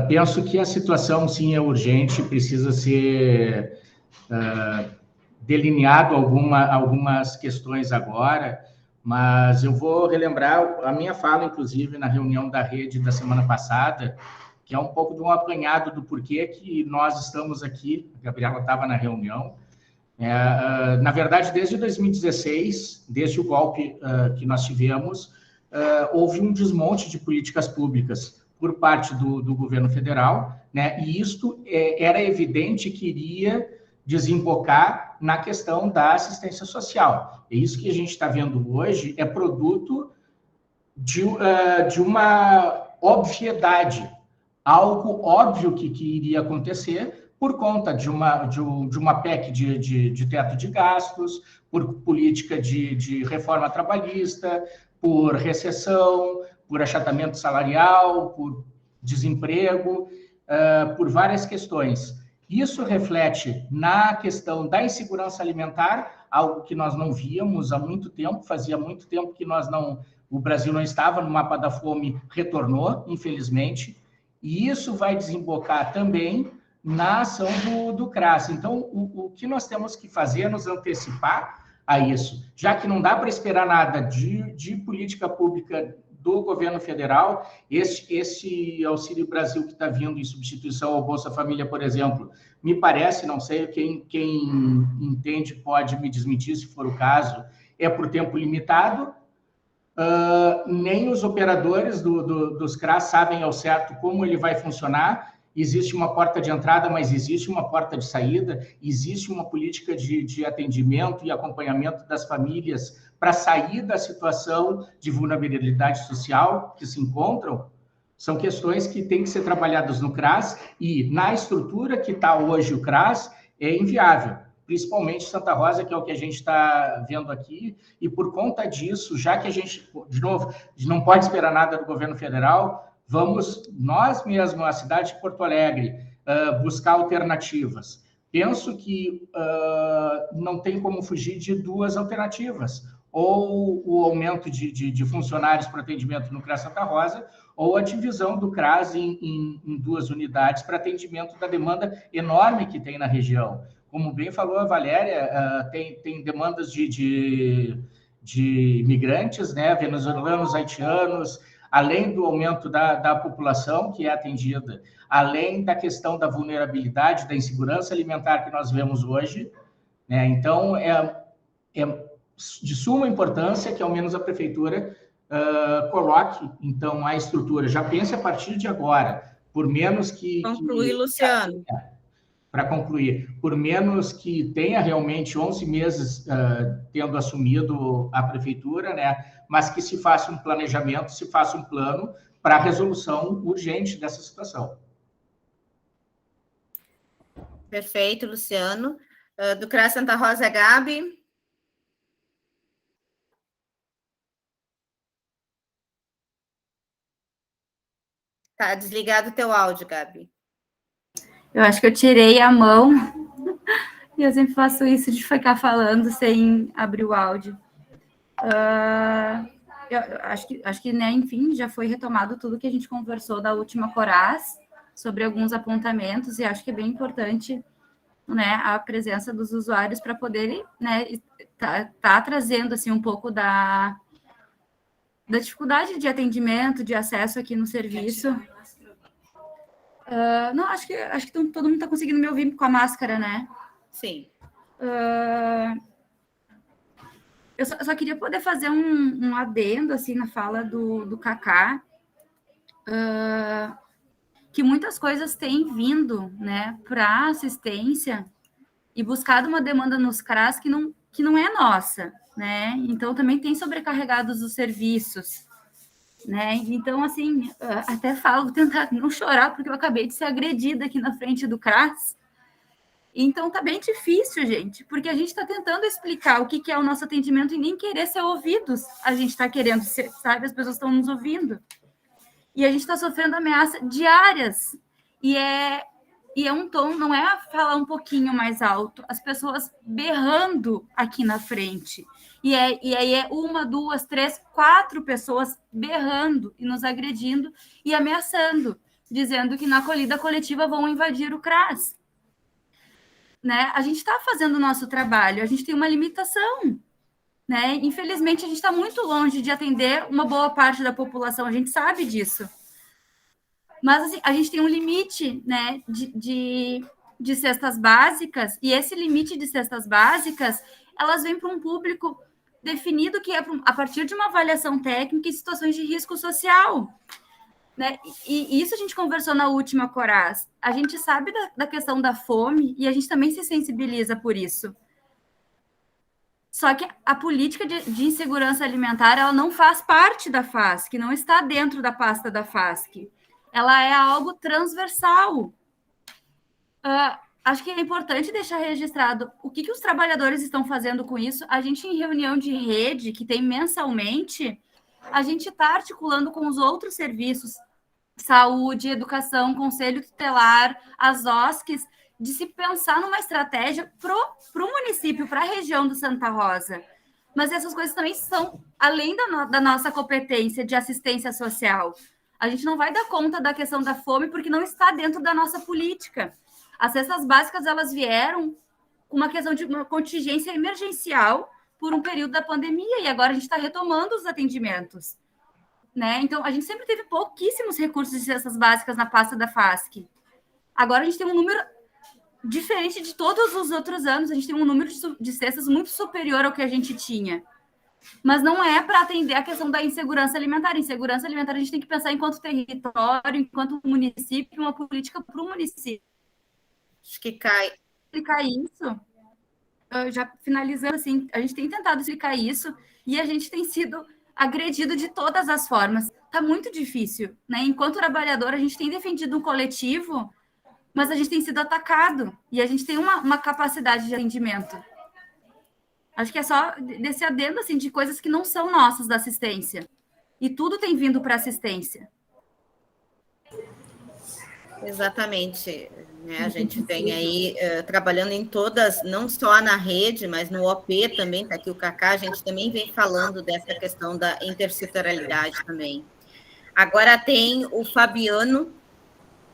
penso que a situação, sim, é urgente, precisa ser delineado algumas questões agora, mas eu vou relembrar a minha fala, inclusive, na reunião da rede da semana passada, que é um pouco de um apanhado do porquê que nós estamos aqui. A Gabriela estava na reunião. Na verdade, desde 2016, desde o golpe que nós tivemos, houve um desmonte de políticas públicas por parte do governo federal, né? E isto era evidente que iria desembocar na questão da assistência social. E isso que a gente está vendo hoje é produto de uma obviedade, algo óbvio que iria acontecer por conta de uma PEC de teto de gastos, por política de reforma trabalhista, por recessão, por achatamento salarial, por desemprego, por várias questões. Isso reflete na questão da insegurança alimentar, algo que nós não víamos há muito tempo, fazia muito tempo que o Brasil não estava no mapa da fome, retornou, infelizmente, e isso vai desembocar também na ação do CRAS. Então, o que nós temos que fazer é nos antecipar a isso, já que não dá para esperar nada de política pública do governo federal. Esse Auxílio Brasil que está vindo em substituição ao Bolsa Família, por exemplo, me parece, não sei, quem entende pode me desmentir se for o caso, é por tempo limitado. Nem os operadores dos CRAS sabem ao certo como ele vai funcionar. Existe uma porta de entrada, mas existe uma porta de saída, existe uma política de atendimento e acompanhamento das famílias para sair da situação de vulnerabilidade social que se encontram, são questões que têm que ser trabalhadas no CRAS, e na estrutura que está hoje o CRAS é inviável, principalmente Santa Rosa, que é o que a gente está vendo aqui, e por conta disso, já que a gente, de novo, não pode esperar nada do governo federal, vamos, nós mesmos, a cidade de Porto Alegre, buscar alternativas. Penso que não tem como fugir de duas alternativas, ou o aumento de funcionários para atendimento no CRAS Santa Rosa, ou a divisão do CRAS em duas unidades para atendimento da demanda enorme que tem na região. Como bem falou a Valéria, tem demandas de imigrantes, né, venezuelanos, haitianos, além do aumento da população que é atendida, além da questão da vulnerabilidade, da insegurança alimentar que nós vemos hoje, né? Então, é de suma importância que, ao menos, a Prefeitura coloque, então, a estrutura. Já pense a partir de agora, por menos que... Conclui, Luciano. Para concluir, por menos que tenha realmente 11 meses tendo assumido a Prefeitura, né, mas que se faça um planejamento, se faça um plano para a resolução urgente dessa situação. Perfeito, Luciano. Do CRAS Santa Rosa, Gabi. Tá desligado o teu áudio, Gabi. Eu acho que eu tirei a mão e eu sempre faço isso de ficar falando sem abrir o áudio. Eu acho que, né, enfim, já foi retomado tudo que a gente conversou da última Coras sobre alguns apontamentos, e acho que é bem importante, né, a presença dos usuários para poderem, né, tá trazendo assim um pouco da dificuldade de atendimento, de acesso aqui no serviço. Não, acho que todo mundo está conseguindo me ouvir com a máscara, né? Sim. Eu só queria poder fazer um adendo assim na fala do Kaká, que muitas coisas têm vindo, né, para assistência e buscado uma demanda nos CRAS que não é nossa, né? Então também tem sobrecarregados os serviços, né? Então, assim, até vou tentar não chorar, porque eu acabei de ser agredida aqui na frente do CRAS. Então, tá bem difícil, gente, porque a gente está tentando explicar o que é o nosso atendimento e nem querer ser ouvidos. A gente está querendo ser, sabe? As pessoas estão nos ouvindo. E a gente está sofrendo ameaças diárias. E é um tom, não é falar um pouquinho mais alto, as pessoas berrando aqui na frente. E aí é 1, 2, 3, 4 pessoas berrando e nos agredindo e ameaçando, dizendo que na acolhida coletiva vão invadir o CRAS. Né? A gente está fazendo o nosso trabalho, a gente tem uma limitação. Né? Infelizmente, a gente está muito longe de atender uma boa parte da população, a gente sabe disso. Mas assim, a gente tem um limite, né, de cestas básicas, e esse limite de cestas básicas, elas vêm para um público definido que é a partir de uma avaliação técnica em situações de risco social. Né? E isso a gente conversou na última Coras. A gente sabe da questão da fome e a gente também se sensibiliza por isso. Só que a política de insegurança alimentar, ela não faz parte da FASC, não está dentro da pasta da FASC. Ela é algo transversal. Acho que é importante deixar registrado o que os trabalhadores estão fazendo com isso. A gente, em reunião de rede, que tem mensalmente, a gente está articulando com os outros serviços, saúde, educação, conselho tutelar, as OSCs, de se pensar numa estratégia para o município, para a região do Santa Rosa. Mas essas coisas também são além da nossa competência de assistência social. A gente não vai dar conta da questão da fome porque não está dentro da nossa política. As cestas básicas, elas vieram com uma questão de uma contingência emergencial por um período da pandemia, e agora a gente está retomando os atendimentos. Né? Então, a gente sempre teve pouquíssimos recursos de cestas básicas na pasta da FASC. Agora a gente tem um número diferente de todos os outros anos, a gente tem um número de cestas muito superior ao que a gente tinha. Mas não é para atender a questão da insegurança alimentar. Insegurança alimentar a gente tem que pensar enquanto território, enquanto município, uma política para o município. Acho que cai. Explicar isso. já finalizando, assim, a gente tem tentado explicar isso e a gente tem sido agredido de todas as formas. Está muito difícil, né? Enquanto trabalhador, a gente tem defendido um coletivo, mas a gente tem sido atacado e a gente tem uma capacidade de atendimento. Acho que é só desse adendo, assim, de coisas que não são nossas da assistência. E tudo tem vindo para assistência. Exatamente. Né? A gente vem aí trabalhando em todas, não só na rede, mas no OP também, está aqui o Cacá, a gente também vem falando dessa questão da intersetorialidade também. Agora tem o Fabiano.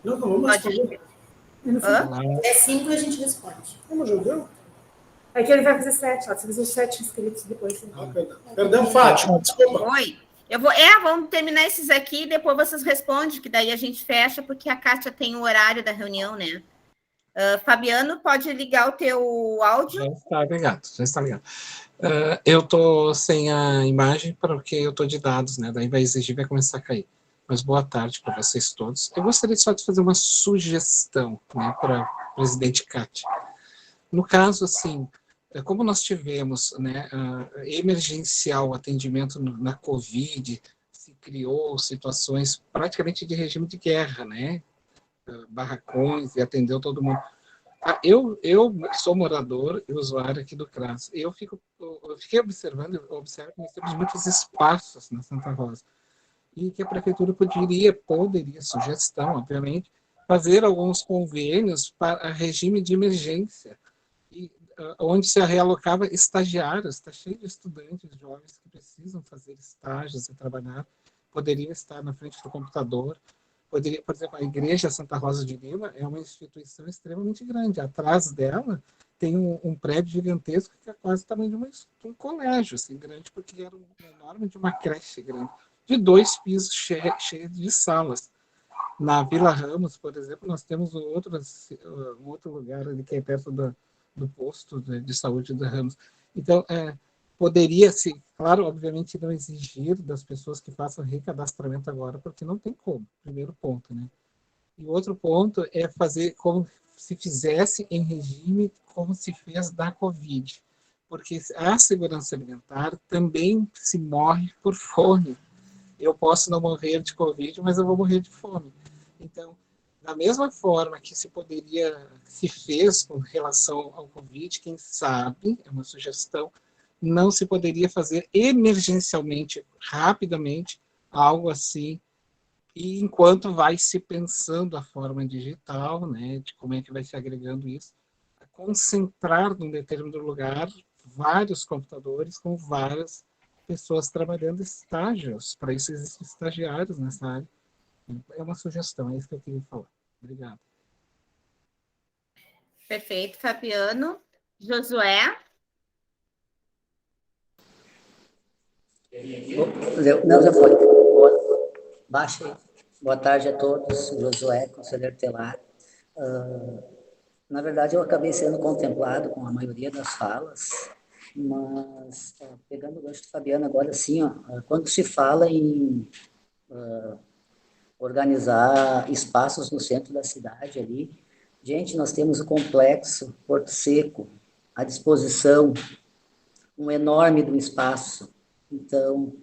Não, vamos responder. É 5 e a gente responde. Vamos jogar? É que ele vai fazer 7, ó. Você fazer os 7 inscritos depois. Perdão, Fátima, desculpa. Oi. Vamos terminar esses aqui e depois vocês respondem, que daí a gente fecha, porque a Kátia tem o horário da reunião, né? Fabiano, pode ligar o teu áudio? Já está ligado. Eu estou sem a imagem porque eu estou de dados, né? Daí vai exigir, vai começar a cair. Mas boa tarde para vocês todos. Eu gostaria só de fazer uma sugestão, né, para a presidente Kátia. No caso, assim, como nós tivemos, né, emergencial atendimento na Covid, se criou situações praticamente de regime de guerra, né, barracões e atendeu todo mundo. Eu sou morador e usuário aqui do CRAS. Eu fiquei observo que nós temos muitos espaços na Santa Rosa e que a prefeitura poderia, sugestão, obviamente, fazer alguns convênios para regime de emergência, onde se realocava estagiários. Está cheio de estudantes jovens que precisam fazer estágios e trabalhar, poderiam estar na frente do computador. Poderia, por exemplo, a Igreja Santa Rosa de Lima é uma instituição extremamente grande. Atrás dela tem um prédio gigantesco que é quase o tamanho de um colégio, assim, grande, porque era enorme, de uma creche grande, de 2 pisos cheios de salas. Na Vila Ramos, por exemplo, nós temos um outro lugar ali que é perto do posto de saúde da Ramos. Então, poderia-se, claro, obviamente, não exigir das pessoas que façam recadastramento agora, porque não tem como, primeiro ponto, né? E outro ponto é fazer como se fizesse em regime como se fez da Covid, porque a segurança alimentar também se morre por fome. Eu posso não morrer de Covid, mas eu vou morrer de fome. Então, da mesma forma que se fez com relação ao Covid, quem sabe, é uma sugestão, não se poderia fazer emergencialmente, rapidamente, algo assim, e enquanto vai se pensando a forma digital, né, de como é que vai se agregando isso, concentrar num determinado lugar vários computadores com várias pessoas trabalhando estágios. Para isso existem estagiários nessa área. É uma sugestão, é isso que eu queria falar. Obrigado. Perfeito, Fabiano. Josué? Não, já foi. Baixa aí. Boa tarde a todos. Josué, conselheiro telar. Na verdade, eu acabei sendo contemplado com a maioria das falas, mas, pegando o gancho do Fabiano agora, sim, quando se fala em organizar espaços no centro da cidade ali, gente, nós temos o complexo Porto Seco à disposição, um enorme do espaço. Então,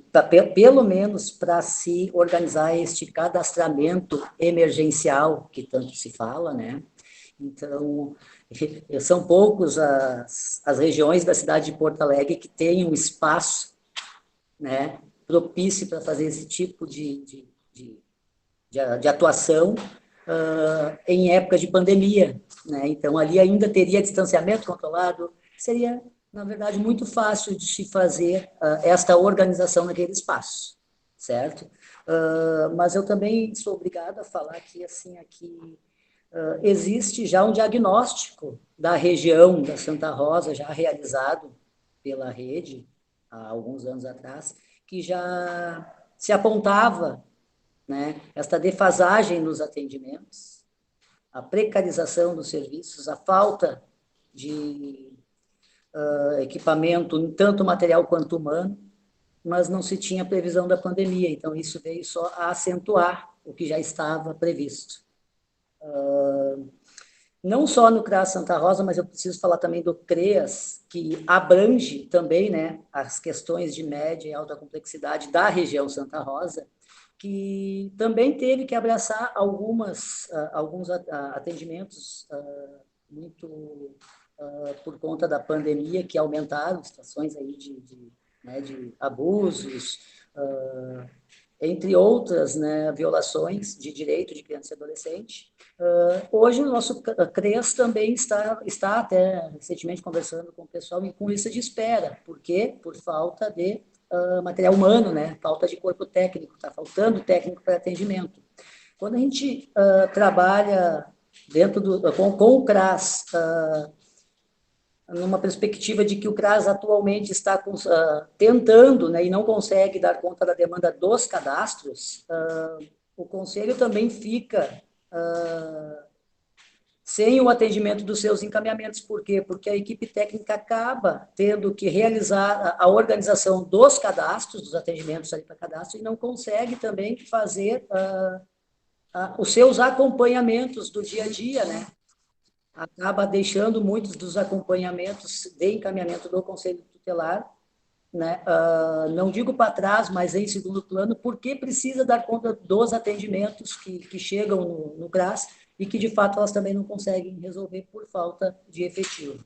pelo menos para se organizar este cadastramento emergencial que tanto se fala, né? Então, são poucos as regiões da cidade de Porto Alegre que têm um espaço, né, propício para fazer esse tipo de atuação em época de pandemia, né? Então, ali ainda teria distanciamento controlado, seria, na verdade, muito fácil de se fazer esta organização naquele espaço, certo? Mas eu também sou obrigado a falar que, assim, aqui existe já um diagnóstico da região da Santa Rosa, já realizado pela rede, há alguns anos atrás, que já se apontava, né, esta defasagem nos atendimentos, a precarização dos serviços, a falta de equipamento, tanto material quanto humano, mas não se tinha previsão da pandemia, então isso veio só a acentuar o que já estava previsto. não só no CRAS Santa Rosa, mas eu preciso falar também do CREAS, que abrange também, né, as questões de média e alta complexidade da região Santa Rosa, que também teve que abraçar alguns atendimentos muito por conta da pandemia, que aumentaram situações aí de abusos, entre outras, né, violações de direito de criança e adolescente. Hoje o nosso CREAS também está até recentemente conversando com o pessoal com lista de espera. Por quê? Por falta de material humano, né? Falta de corpo técnico, está faltando técnico para atendimento. Quando a gente trabalha com o CRAS, numa perspectiva de que o CRAS atualmente está tentando, né, e não consegue dar conta da demanda dos cadastros, o Conselho também fica sem o atendimento dos seus encaminhamentos. Por quê? Porque a equipe técnica acaba tendo que realizar a organização dos cadastros, dos atendimentos ali para cadastro, e não consegue também fazer os seus acompanhamentos do dia a dia, né? Acaba deixando muitos dos acompanhamentos de encaminhamento do Conselho Tutelar, né? Não digo para trás, mas em segundo plano, porque precisa dar conta dos atendimentos que chegam no CRAS e que, de fato, elas também não conseguem resolver por falta de efetivo.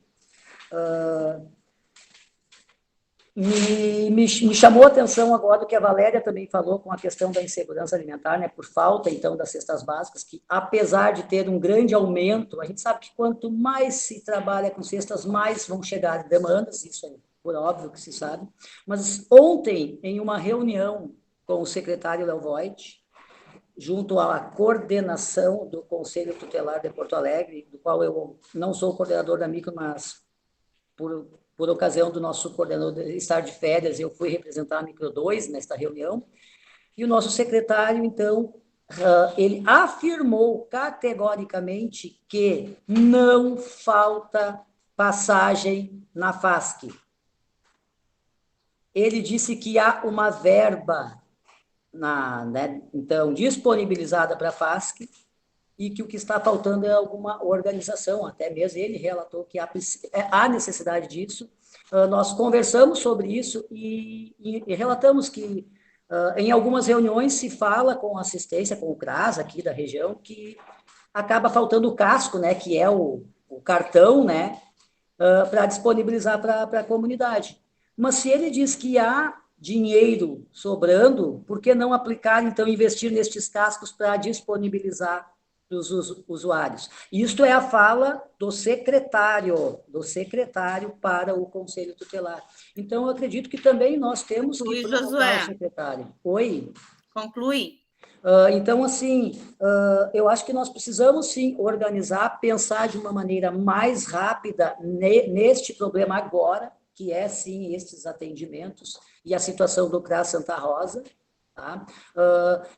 Me chamou a atenção agora o que a Valéria também falou com a questão da insegurança alimentar, né, por falta, então, das cestas básicas, que, apesar de ter um grande aumento, a gente sabe que quanto mais se trabalha com cestas, mais vão chegar demandas, isso é por óbvio que se sabe. Mas ontem, em uma reunião com o secretário Léo Voigt, junto à coordenação do Conselho Tutelar de Porto Alegre, do qual eu não sou coordenador da micro, mas por ocasião do nosso coordenador estar de férias, eu fui representar a Micro 2 nesta reunião, e o nosso secretário, então, ele afirmou categoricamente que não falta passagem na FASC. Ele disse que há uma verba, então, disponibilizada para a FASC, e que o que está faltando é alguma organização. Até mesmo ele relatou que há necessidade disso. Nós conversamos sobre isso e relatamos que em algumas reuniões se fala com assistência, com o CRAS aqui da região, que acaba faltando o casco, né, que é o cartão, né, para disponibilizar para a comunidade. Mas se ele diz que há dinheiro sobrando, por que não aplicar, então, investir nestes cascos para disponibilizar dos usuários? Isto é a fala do secretário para o Conselho Tutelar. Então, eu acredito que também nós temos que procurar o secretário. Oi? Conclui. Então, assim, eu acho que nós precisamos, sim, organizar, pensar de uma maneira mais rápida neste problema agora, que é, sim, estes atendimentos e a situação do CRAS Santa Rosa. Tá?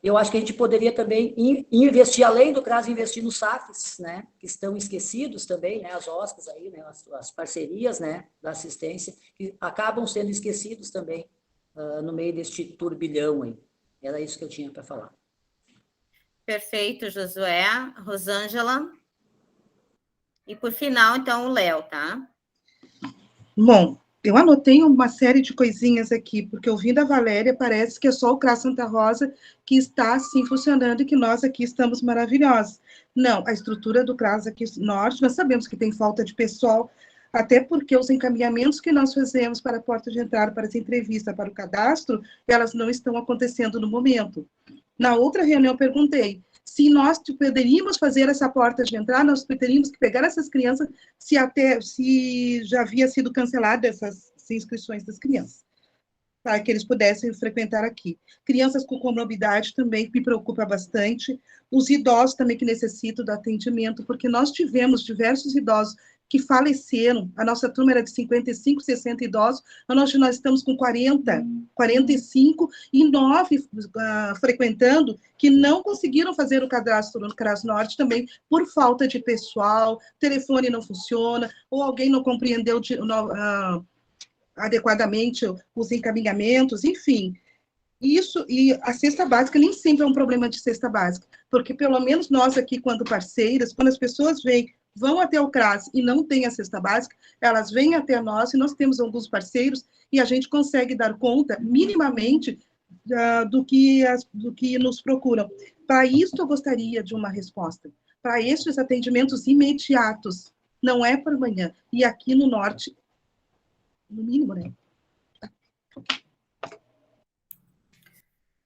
Eu acho que a gente poderia também investir, além do CRAS, investir nos SAFs, né, que estão esquecidos também, né, as OSCs aí, né, as parcerias, né, da assistência, que acabam sendo esquecidos também no meio deste turbilhão aí. Era isso que eu tinha para falar. Perfeito, Josué. Rosângela. E por final, então, o Léo, tá? Bom, eu anotei uma série de coisinhas aqui, porque ouvindo a Valéria, parece que é só o CRAS Santa Rosa que está, assim, funcionando e que nós aqui estamos maravilhosos. Não, a estrutura do CRAS aqui norte, nós sabemos que tem falta de pessoal, até porque os encaminhamentos que nós fazemos para a porta de entrada, para essa entrevista, para o cadastro, elas não estão acontecendo no momento. Na outra reunião, eu perguntei se nós poderíamos fazer essa porta de entrada, nós teríamos que pegar essas crianças, se já havia sido cancelada essas inscrições das crianças, para que eles pudessem frequentar aqui. Crianças com comorbidade também me preocupa bastante, os idosos também que necessitam do atendimento, porque nós tivemos diversos idosos que faleceram, a nossa turma era de 55, 60 idosos, hoje nós estamos com 40, 45, e 9 frequentando, que não conseguiram fazer o cadastro no CRAS Norte também, por falta de pessoal, telefone não funciona, ou alguém não compreendeu adequadamente os encaminhamentos, enfim. Isso, e a cesta básica nem sempre é um problema de cesta básica, porque pelo menos nós aqui, quando parceiras, quando as pessoas vêm vão até o CRAS e não têm a cesta básica, elas vêm até nós e nós temos alguns parceiros e a gente consegue dar conta, minimamente, do que nos procuram. Para isso, eu gostaria de uma resposta. Para estes atendimentos imediatos, não é por amanhã. E aqui no Norte, no mínimo, né?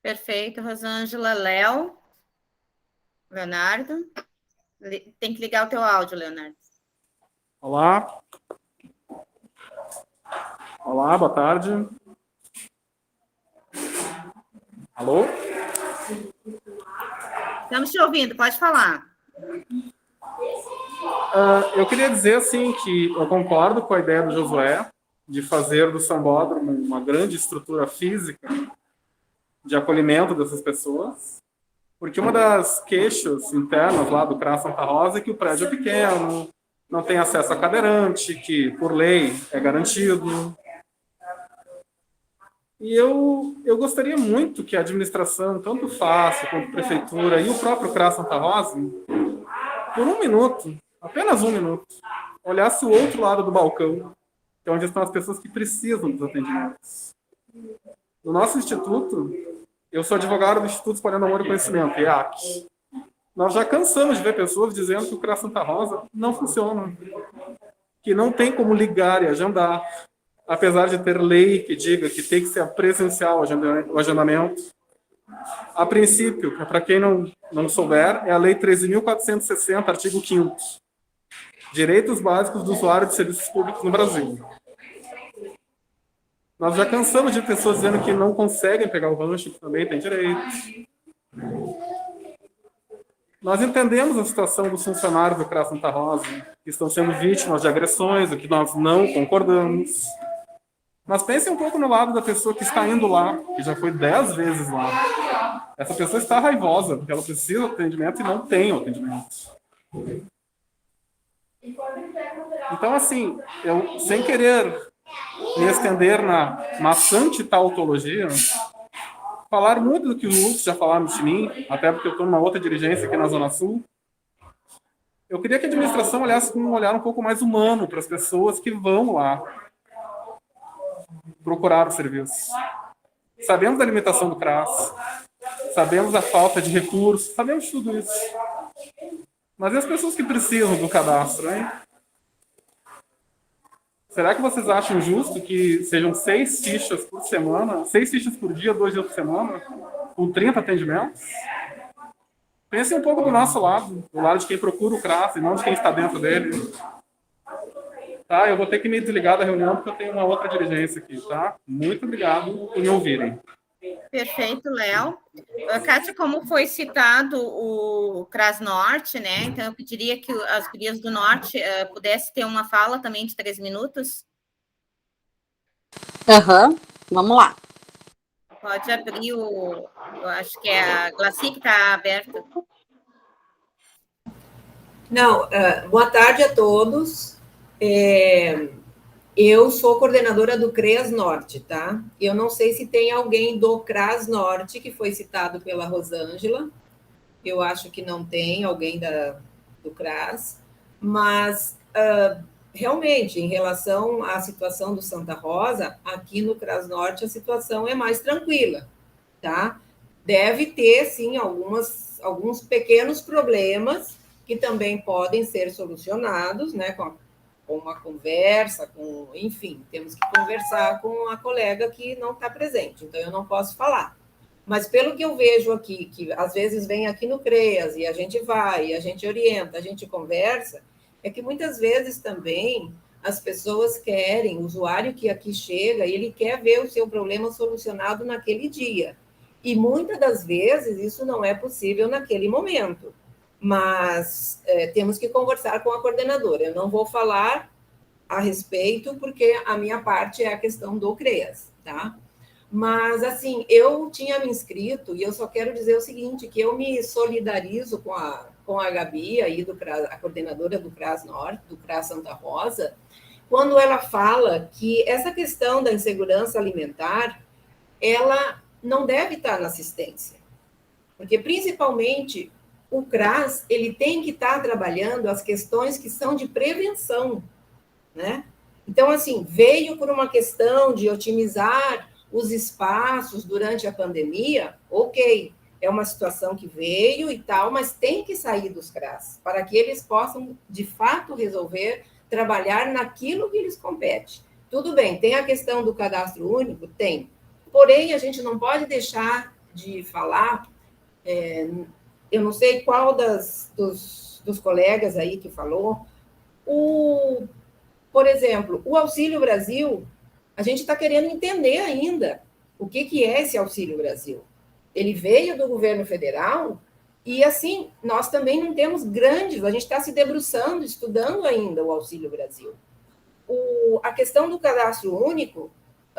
Perfeito, Rosângela. Leonardo? Tem que ligar o teu áudio, Leonardo. Olá. Olá, boa tarde. Alô? Estamos te ouvindo, pode falar. Eu queria dizer, assim, que eu concordo com a ideia do Josué de fazer do Sambódromo uma grande estrutura física de acolhimento dessas pessoas, porque uma das queixas internas lá do CRAS Santa Rosa é que o prédio é pequeno, não tem acesso a cadeirante, que, por lei, é garantido. E eu gostaria muito que a administração, tanto FACE quanto a prefeitura e o próprio CRAS Santa Rosa, por um minuto, apenas um minuto, olhasse o outro lado do balcão, que é onde estão as pessoas que precisam dos atendimentos. No nosso instituto, eu sou advogado do Instituto Espalhando Amor e Conhecimento, IAC. Nós já cansamos de ver pessoas dizendo que o CRAS Santa Rosa não funciona, que não tem como ligar e agendar, apesar de ter lei que diga que tem que ser presencial o agendamento. A princípio, para quem não souber, é a Lei 13.460, artigo 5º. Direitos básicos do usuário de serviços públicos no Brasil. Nós já cansamos de pessoas dizendo que não conseguem pegar o rancho, que também tem direito. Nós entendemos a situação dos funcionários do CRAS Santa Rosa, que estão sendo vítimas de agressões, o que nós não concordamos. Mas pensem um pouco no lado da pessoa que está indo lá, que já foi 10 vezes lá. Essa pessoa está raivosa, porque ela precisa de atendimento e não tem o atendimento. Então, assim, eu, sem querer me estender na maçante tautologia, falar muito do que os outros já falaram de mim, até porque eu estou numa outra dirigência aqui na Zona Sul. Eu queria que a administração olhasse com um olhar um pouco mais humano para as pessoas que vão lá procurar o serviço. Sabemos da limitação do CRAS, sabemos da falta de recursos, sabemos de tudo isso. Mas e as pessoas que precisam do cadastro, hein? Será que vocês acham justo que sejam 6 fichas por semana, 6 fichas por dia, 2 dias por semana, com 30 atendimentos? Pensem um pouco do nosso lado, do lado de quem procura o CRAS e não de quem está dentro dele. Tá, eu vou ter que me desligar da reunião porque eu tenho uma outra dirigência aqui, tá? Muito obrigado por me ouvirem. Perfeito, Léo. Kátia, como foi citado o CRAS Norte, né? Então, eu pediria que as gurias do Norte pudessem ter uma fala também de 3 minutos. Vamos lá. Pode abrir eu acho que é a Glaci que está aberta. Não, boa tarde a todos. Eu sou coordenadora do CREAS Norte, tá? Eu não sei se tem alguém do CRAS Norte, que foi citado pela Rosângela. Eu acho que não tem alguém do CRAS. Mas, realmente, em relação à situação do Santa Rosa, aqui no CRAS Norte a situação é mais tranquila, tá? Deve ter, sim, alguns pequenos problemas que também podem ser solucionados, né, com uma conversa, enfim, temos que conversar com a colega que não está presente, então eu não posso falar. Mas pelo que eu vejo aqui, que às vezes vem aqui no CREAS e a gente vai, e a gente orienta, a gente conversa, é que muitas vezes também as pessoas querem, o usuário que aqui chega, ele quer ver o seu problema solucionado naquele dia. E muitas das vezes isso não é possível naquele momento. Mas temos que conversar com a coordenadora. Eu não vou falar a respeito, porque a minha parte é a questão do CREAS, tá? Mas, assim, eu tinha me inscrito, e eu só quero dizer o seguinte, que eu me solidarizo com a Gabi, aí a coordenadora do CRAS Norte, do CRAS Santa Rosa, quando ela fala que essa questão da insegurança alimentar, ela não deve estar na assistência. Porque, principalmente, o CRAS ele tem que estar trabalhando as questões que são de prevenção, né? Então, assim, veio por uma questão de otimizar os espaços durante a pandemia, ok, é uma situação que veio e tal, mas tem que sair dos CRAS, para que eles possam, de fato, resolver trabalhar naquilo que lhes compete. Tudo bem, tem a questão do cadastro único? Tem. Porém, a gente não pode deixar de falar, eu não sei qual dos colegas aí que falou, por exemplo, o Auxílio Brasil, a gente está querendo entender ainda o que é esse Auxílio Brasil. Ele veio do governo federal e, assim, nós também não temos grandes, a gente está se debruçando, estudando ainda o Auxílio Brasil. A questão do cadastro único,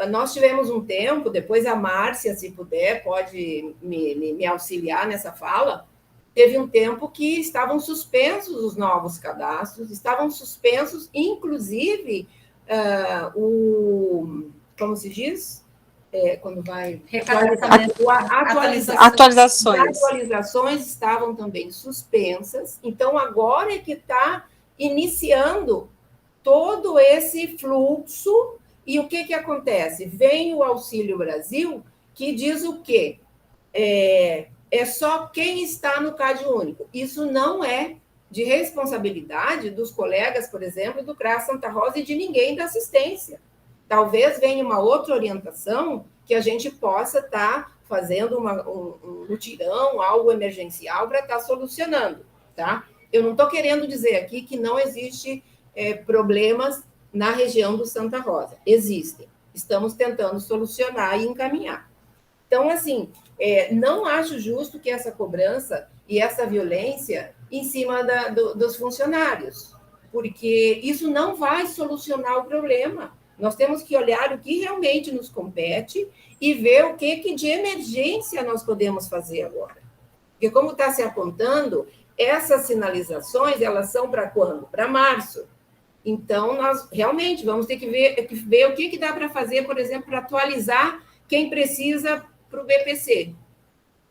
nós tivemos um tempo, depois a Márcia, se puder, pode me auxiliar nessa fala, teve um tempo que estavam suspensos os novos cadastros, estavam suspensos, inclusive, como se diz? Quando vai... Atualizações estavam também suspensas, então agora é que está iniciando todo esse fluxo, e o que acontece? Vem o Auxílio Brasil, que diz o quê? É só quem está no CAD único. Isso não é de responsabilidade dos colegas, por exemplo, do CRAS Santa Rosa e de ninguém da assistência. Talvez venha uma outra orientação que a gente possa estar fazendo um mutirão, algo emergencial para estar solucionando, tá? Eu não estou querendo dizer aqui que não existe problemas na região do Santa Rosa. Existem. Estamos tentando solucionar e encaminhar. Então, assim, não acho justo que essa cobrança e essa violência em cima dos funcionários, porque isso não vai solucionar o problema. Nós temos que olhar o que realmente nos compete e ver o que de emergência nós podemos fazer agora. Porque, como está se apontando, essas sinalizações, elas são para quando? Para março. Então, nós realmente vamos ter que ver o que dá para fazer, por exemplo, para atualizar quem precisa para o BPC.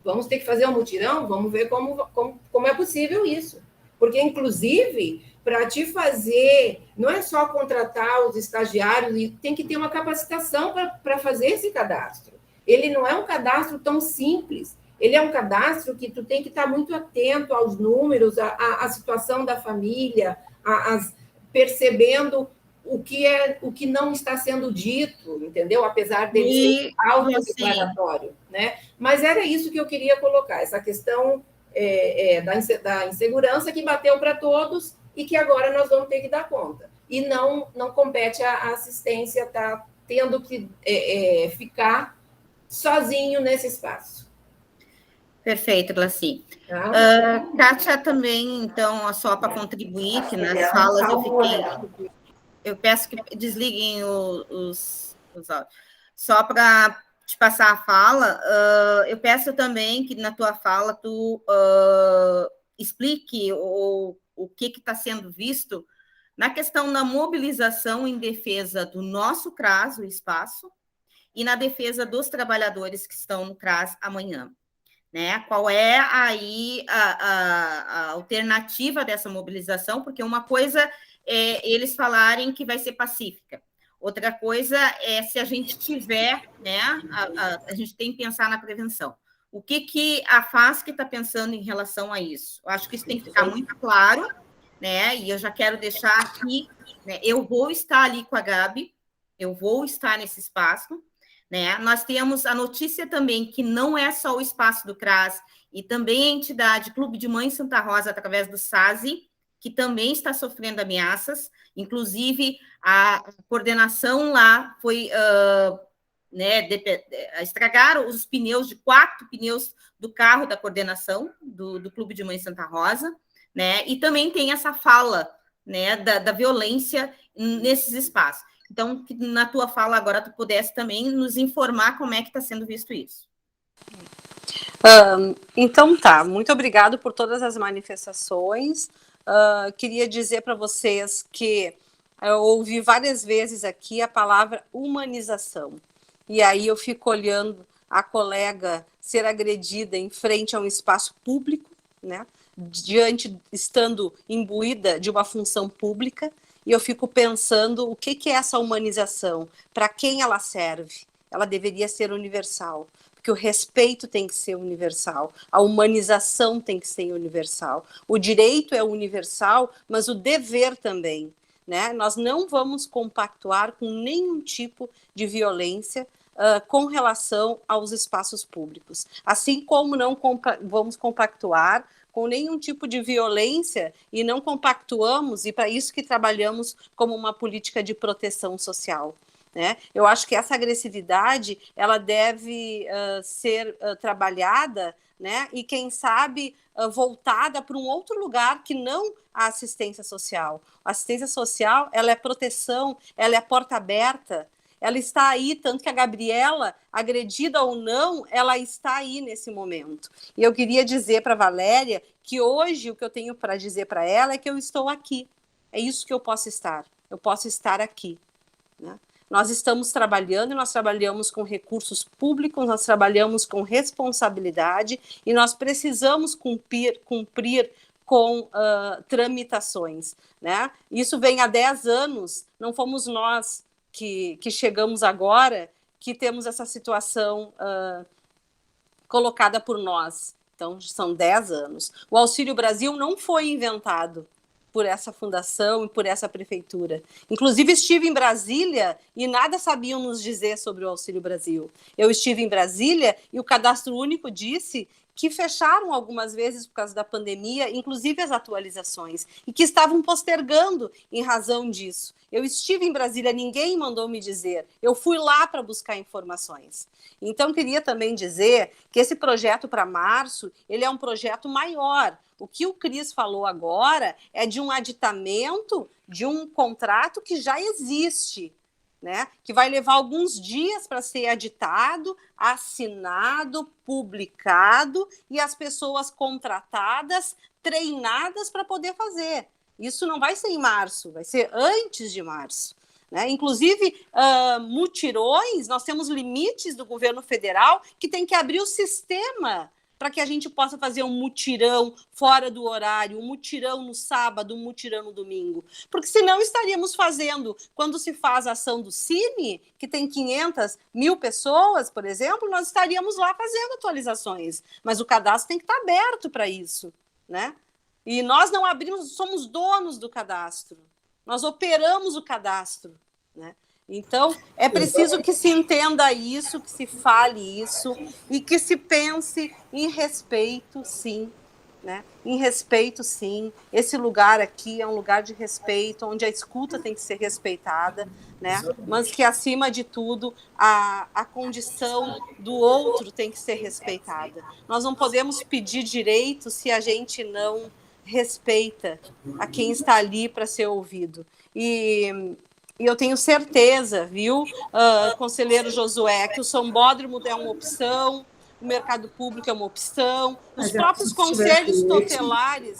Vamos ter que fazer um mutirão? Vamos ver como é possível isso. Porque, inclusive, para te fazer, não é só contratar os estagiários, tem que ter uma capacitação para fazer esse cadastro. Ele não é um cadastro tão simples, ele é um cadastro que tu tem que estar muito atento aos números, à situação da família, percebendo o que não está sendo dito, entendeu? Apesar dele ser autodeclaratório, né? Mas era isso que eu queria colocar, essa questão da insegurança que bateu para todos e que agora nós vamos ter que dar conta. E não compete à assistência estar tendo que ficar sozinho nesse espaço. Perfeito, Glaci. Kátia também, então, só para contribuir, que nas falas eu peço que desliguem os áudios. Só para te passar a fala, eu peço também que na tua fala tu explique o que está sendo visto na questão da mobilização em defesa do nosso CRAS, o espaço, e na defesa dos trabalhadores que estão no CRAS amanhã. Né? Qual é aí a alternativa dessa mobilização? Porque uma coisa é eles falarem que vai ser pacífica. Outra coisa é se a gente tiver, né? A gente tem que pensar na prevenção. O que a FASC está pensando em relação a isso? Eu acho que isso tem que ficar muito claro, né? E eu já quero deixar aqui, né? Eu vou estar ali com a Gabi, eu vou estar nesse espaço, né? Nós temos a notícia também que não é só o espaço do CRAS, e também a entidade Clube de Mães Santa Rosa, através do SASI, que também está sofrendo ameaças, inclusive a coordenação lá foi, estragaram os pneus, de 4 pneus do carro da coordenação do Clube de Mães Santa Rosa, né? E também tem essa fala, né, da violência nesses espaços. Então, que na tua fala agora tu pudesse também nos informar como é que está sendo visto isso. Então tá, muito obrigado por todas as manifestações. Queria dizer para vocês que eu ouvi várias vezes aqui a palavra humanização. E aí eu fico olhando a colega ser agredida em frente a um espaço público, né? estando imbuída de uma função pública, e eu fico pensando o que é essa humanização, para quem ela serve. Ela deveria ser universal, porque o respeito tem que ser universal, a humanização tem que ser universal, o direito é universal, mas o dever também, né? Nós não vamos compactuar com nenhum tipo de violência com relação aos espaços públicos, assim como não vamos compactuar com nenhum tipo de violência e não compactuamos, e para isso que trabalhamos como uma política de proteção social. Né? Eu acho que essa agressividade ela deve ser trabalhada, né? E quem sabe voltada para um outro lugar que não a assistência social. A assistência social ela é proteção, ela é porta aberta, ela está aí, tanto que a Gabriela, agredida ou não, ela está aí nesse momento. E eu queria dizer para a Valéria que hoje o que eu tenho para dizer para ela é que eu estou aqui. É isso que eu posso estar aqui. Né? Nós estamos trabalhando, e nós trabalhamos com recursos públicos, nós trabalhamos com responsabilidade e nós precisamos cumprir com tramitações. Né? Isso vem há 10 anos, não fomos nós que chegamos agora, que temos essa situação colocada por nós. Então, são 10 anos. O Auxílio Brasil não foi inventado por essa fundação e por essa prefeitura. Inclusive, estive em Brasília e nada sabiam nos dizer sobre o Auxílio Brasil. Eu estive em Brasília e o Cadastro Único disse que fecharam algumas vezes por causa da pandemia, inclusive as atualizações, e que estavam postergando em razão disso. Eu estive em Brasília, ninguém mandou me dizer, eu fui lá para buscar informações. Então, queria também dizer que esse projeto para março, ele é um projeto maior. O que o Cris falou agora é de um aditamento de um contrato que já existe, né? Que vai levar alguns dias para ser aditado, assinado, publicado e as pessoas contratadas, treinadas para poder fazer. Isso não vai ser em março, vai ser antes de março. Né? Inclusive, mutirões, nós temos limites do governo federal que tem que abrir o sistema para que a gente possa fazer um mutirão fora do horário, um mutirão no sábado, um mutirão no domingo. Porque senão estaríamos fazendo, quando se faz a ação do Cine, que tem 500 mil pessoas, por exemplo, nós estaríamos lá fazendo atualizações. Mas o cadastro tem que estar aberto para isso. Né? E nós não abrimos, somos donos do cadastro. Nós operamos o cadastro. Né? Então, é preciso que se entenda isso, que se fale isso e que se pense em respeito, sim. Né? Em respeito, sim. Esse lugar aqui é um lugar de respeito, onde a escuta tem que ser respeitada, né? Mas que, acima de tudo, a condição do outro tem que ser respeitada. Nós não podemos pedir direito se a gente não respeita a quem está ali para ser ouvido. E eu tenho certeza, viu, conselheiro Josué, que o sambódromo é uma opção, o mercado público é uma opção, os próprios conselhos tutelares,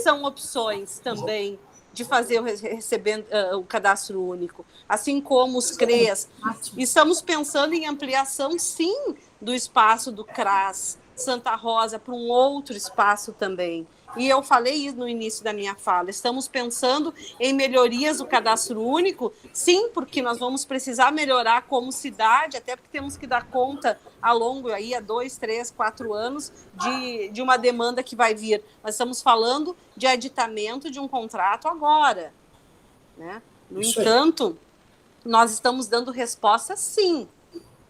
são opções também de fazer receber o cadastro único, assim como os CREAS. Estamos pensando em ampliação, sim, do espaço do CRAS Santa Rosa para um outro espaço também. E eu falei isso no início da minha fala, estamos pensando em melhorias do cadastro único, sim, porque nós vamos precisar melhorar como cidade, até porque temos que dar conta ao longo, aí, há 2, 3, 4 anos, de uma demanda que vai vir. Nós estamos falando de aditamento de um contrato agora. Né? No entanto, nós estamos dando respostas, sim,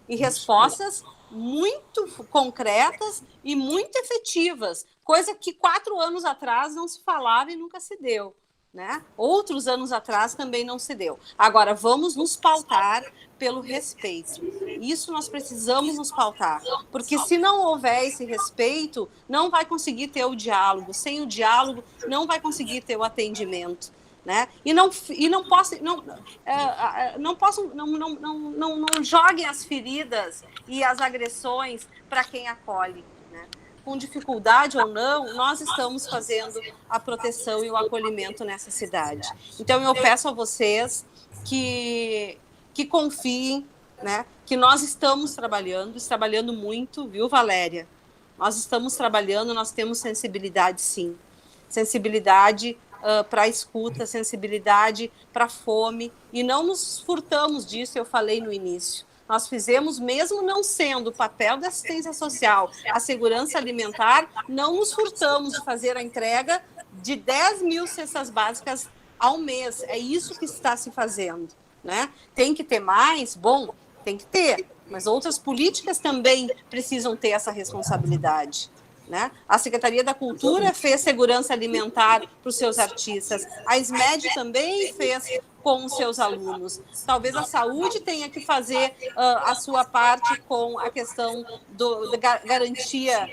e respostas muito concretas e muito efetivas, coisa que 4 anos atrás não se falava e nunca se deu. Né? Outros anos atrás também não se deu. Agora, vamos nos pautar pelo respeito. Isso nós precisamos nos pautar, porque se não houver esse respeito, não vai conseguir ter o diálogo. Sem o diálogo, não vai conseguir ter o atendimento. Né? E não joguem as feridas e as agressões para quem acolhe. Né? Com dificuldade ou não, nós estamos fazendo a proteção e o acolhimento nessa cidade. Então, eu peço a vocês que confiem, né? Que nós estamos trabalhando muito, viu, Valéria? Nós estamos trabalhando, nós temos sensibilidade, sim. Sensibilidade para a escuta, sensibilidade para a fome, e não nos furtamos disso, eu falei no início. Nós fizemos, mesmo não sendo o papel da assistência social, a segurança alimentar, não nos furtamos de fazer a entrega de 10 mil cestas básicas ao mês. É isso que está se fazendo, né? Tem que ter mais? Bom, tem que ter, mas outras políticas também precisam ter essa responsabilidade, né? A Secretaria da Cultura fez segurança alimentar para os seus artistas, a SMED também fez com os seus alunos. Talvez a saúde tenha que fazer a sua parte com a questão da garantia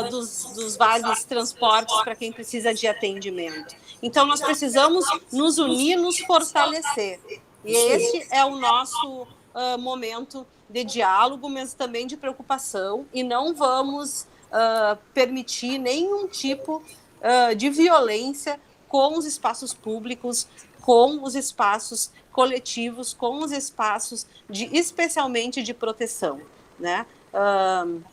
dos vales transportes para quem precisa de atendimento. Então, nós precisamos nos unir, nos fortalecer. E esse é o nosso momento de diálogo, mas também de preocupação, e não vamos permitir nenhum tipo de violência com os espaços públicos, com os espaços coletivos, com os espaços especialmente de proteção, né?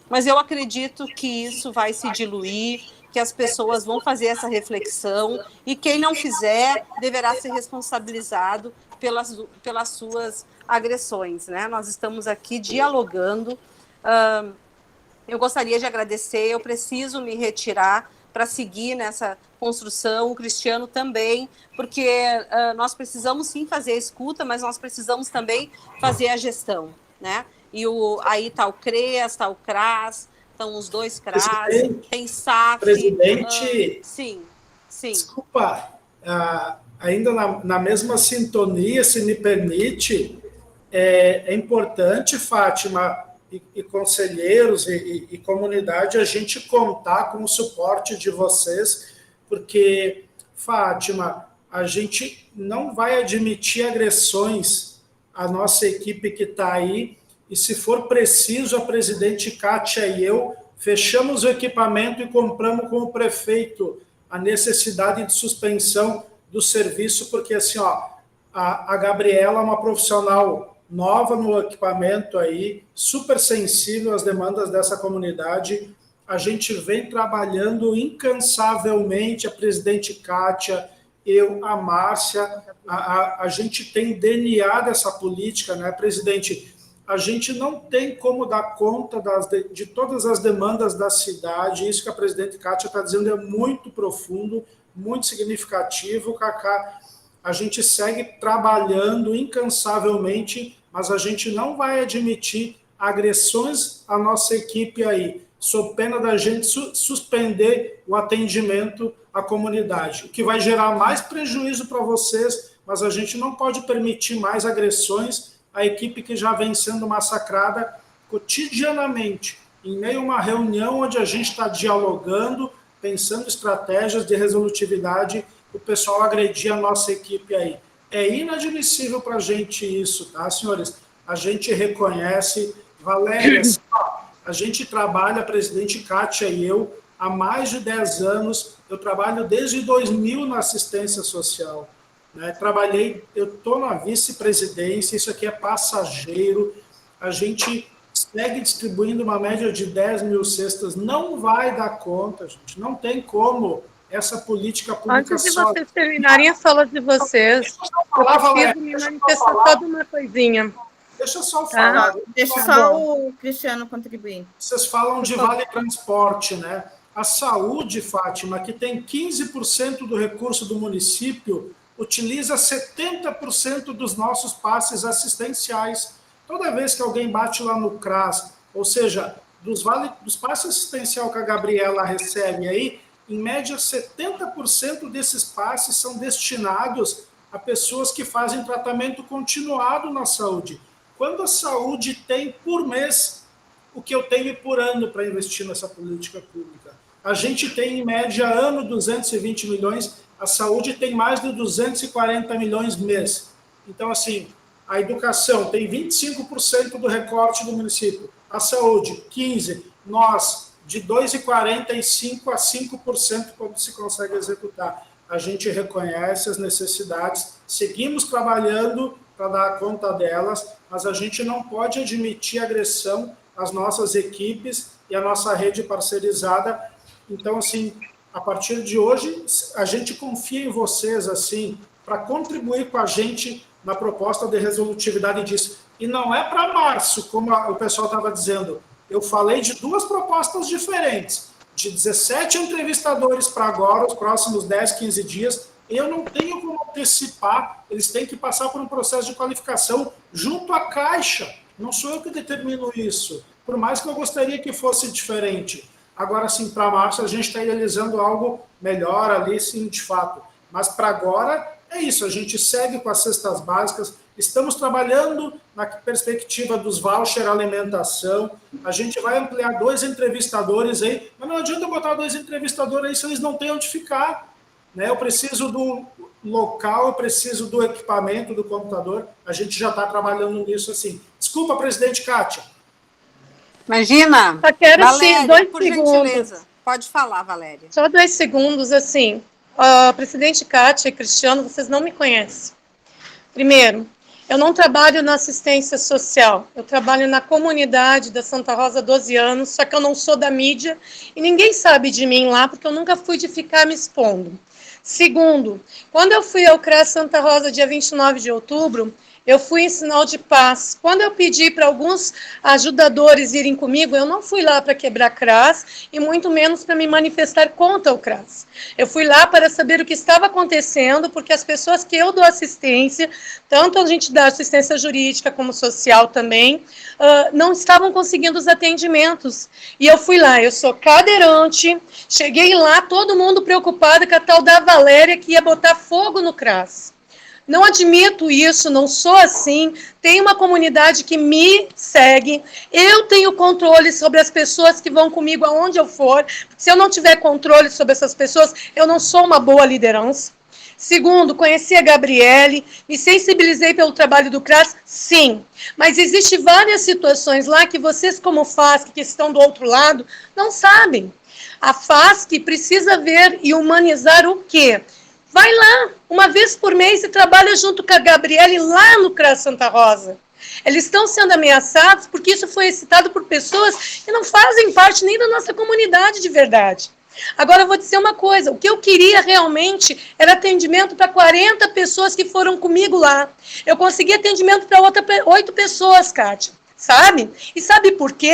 Mas eu acredito que isso vai se diluir, que as pessoas vão fazer essa reflexão, e quem não fizer deverá ser responsabilizado pelas suas agressões, né? Nós estamos aqui dialogando. Eu gostaria de agradecer, eu preciso me retirar para seguir nessa construção, o Cristiano também, porque nós precisamos sim fazer a escuta, mas nós precisamos também fazer a gestão, né? E aí está o CREAS, está o CRAS, estão os dois CRAS, tem SAF. Presidente, sim. Desculpa, ainda na mesma sintonia, se me permite, é importante, Fátima, e conselheiros e comunidade, a gente contar com o suporte de vocês, porque, Fátima, a gente não vai admitir agressões à nossa equipe que está aí, e se for preciso, a presidente Kátia e eu fechamos o equipamento e compramos com o prefeito a necessidade de suspensão do serviço, porque assim, a Gabriela é uma profissional nova no equipamento aí, super sensível às demandas dessa comunidade. A gente vem trabalhando incansavelmente, a presidente Kátia, eu, a Márcia, a gente tem DNA dessa política, né, presidente? A gente não tem como dar conta de todas as demandas da cidade. Isso que a presidente Kátia está dizendo é muito profundo, muito significativo, Cacá. A gente segue trabalhando incansavelmente, mas a gente não vai admitir agressões à nossa equipe aí, sob pena da gente suspender o atendimento à comunidade, o que vai gerar mais prejuízo para vocês, mas a gente não pode permitir mais agressões à equipe que já vem sendo massacrada cotidianamente, em meio a uma reunião onde a gente está dialogando, pensando estratégias de resolutividade, o pessoal agredir a nossa equipe aí. É inadmissível para a gente isso, tá, senhores? A gente reconhece, Valéria, a gente trabalha, a presidente Kátia e eu, há mais de 10 anos, eu trabalho desde 2000 na assistência social, né? Eu estou na vice-presidência, isso aqui é passageiro, a gente segue distribuindo uma média de 10 mil cestas, não vai dar conta, gente, não tem como essa política pública. Antes de vocês terminarem a fala de vocês, eu preciso me manifestar toda uma coisinha. Deixa eu só falar. Deixa só o Cristiano contribuir. Vocês falam de vale transporte, né? A saúde, Fátima, que tem 15% do recurso do município, utiliza 70% dos nossos passes assistenciais. Toda vez que alguém bate lá no CRAS, ou seja, dos passes assistenciais que a Gabriela recebe aí, em média, 70% desses passes são destinados a pessoas que fazem tratamento continuado na saúde. Quando a saúde tem por mês o que eu tenho por ano para investir nessa política pública? A gente tem, em média, ano 220 milhões, a saúde tem mais de 240 milhões mês. Então, assim, a educação tem 25% do recorte do município, a saúde, 15%, nós, de 2,45% a 5% como se consegue executar. A gente reconhece as necessidades, seguimos trabalhando para dar conta delas, mas a gente não pode admitir agressão às nossas equipes e a nossa rede parceirizada. Então, assim, a partir de hoje, a gente confia em vocês, assim, para contribuir com a gente na proposta de resolutividade disso. E não é para março, como o pessoal estava dizendo. Eu falei de 2 propostas diferentes, de 17 entrevistadores para agora, os próximos 10, 15 dias. Eu não tenho como antecipar, eles têm que passar por um processo de qualificação junto à Caixa. Não sou eu que determino isso, por mais que eu gostaria que fosse diferente. Agora, sim, para março, a gente está idealizando algo melhor ali, sim, de fato. Mas para agora, é isso, a gente segue com as cestas básicas, estamos trabalhando na perspectiva dos voucher alimentação, a gente vai ampliar 2 entrevistadores aí, mas não adianta botar 2 entrevistadores aí se eles não têm onde ficar, né? Eu preciso do local, eu preciso do equipamento, do computador, a gente já está trabalhando nisso assim. Desculpa, presidente Kátia. Imagina, Eu quero, Valéria, sim, 2 por segundos. gentileza, pode falar, Valéria. Só 2 segundos, assim. Presidente Kátia e Cristiano, vocês não me conhecem. Primeiro, eu não trabalho na assistência social, eu trabalho na comunidade da Santa Rosa há 12 anos, só que eu não sou da mídia e ninguém sabe de mim lá, porque eu nunca fui de ficar me expondo. Segundo, quando eu fui ao CRAS Santa Rosa, dia 29 de outubro, eu fui em sinal de paz. Quando eu pedi para alguns ajudadores irem comigo, eu não fui lá para quebrar CRAS e muito menos para me manifestar contra o CRAS. Eu fui lá para saber o que estava acontecendo, porque as pessoas que eu dou assistência, tanto a gente dá assistência jurídica como social também, não estavam conseguindo os atendimentos. E eu fui lá, eu sou cadeirante, cheguei lá, todo mundo preocupado com a tal da Valéria que ia botar fogo no CRAS. Não admito isso, não sou assim. Tem uma comunidade que me segue. Eu tenho controle sobre as pessoas que vão comigo aonde eu for. Se eu não tiver controle sobre essas pessoas, eu não sou uma boa liderança. Segundo, conheci a Gabriele, me sensibilizei pelo trabalho do CRAS, sim. Mas existem várias situações lá que vocês, como FASC, que estão do outro lado, não sabem. A FASC precisa ver e humanizar o quê? Vai lá, uma vez por mês, e trabalha junto com a Gabriele lá no CRAS Santa Rosa. Eles estão sendo ameaçados porque isso foi excitado por pessoas que não fazem parte nem da nossa comunidade de verdade. Agora, eu vou dizer uma coisa, o que eu queria realmente era atendimento para 40 pessoas que foram comigo lá. Eu consegui atendimento para 8 pessoas, Kátia. Sabe? E sabe por quê?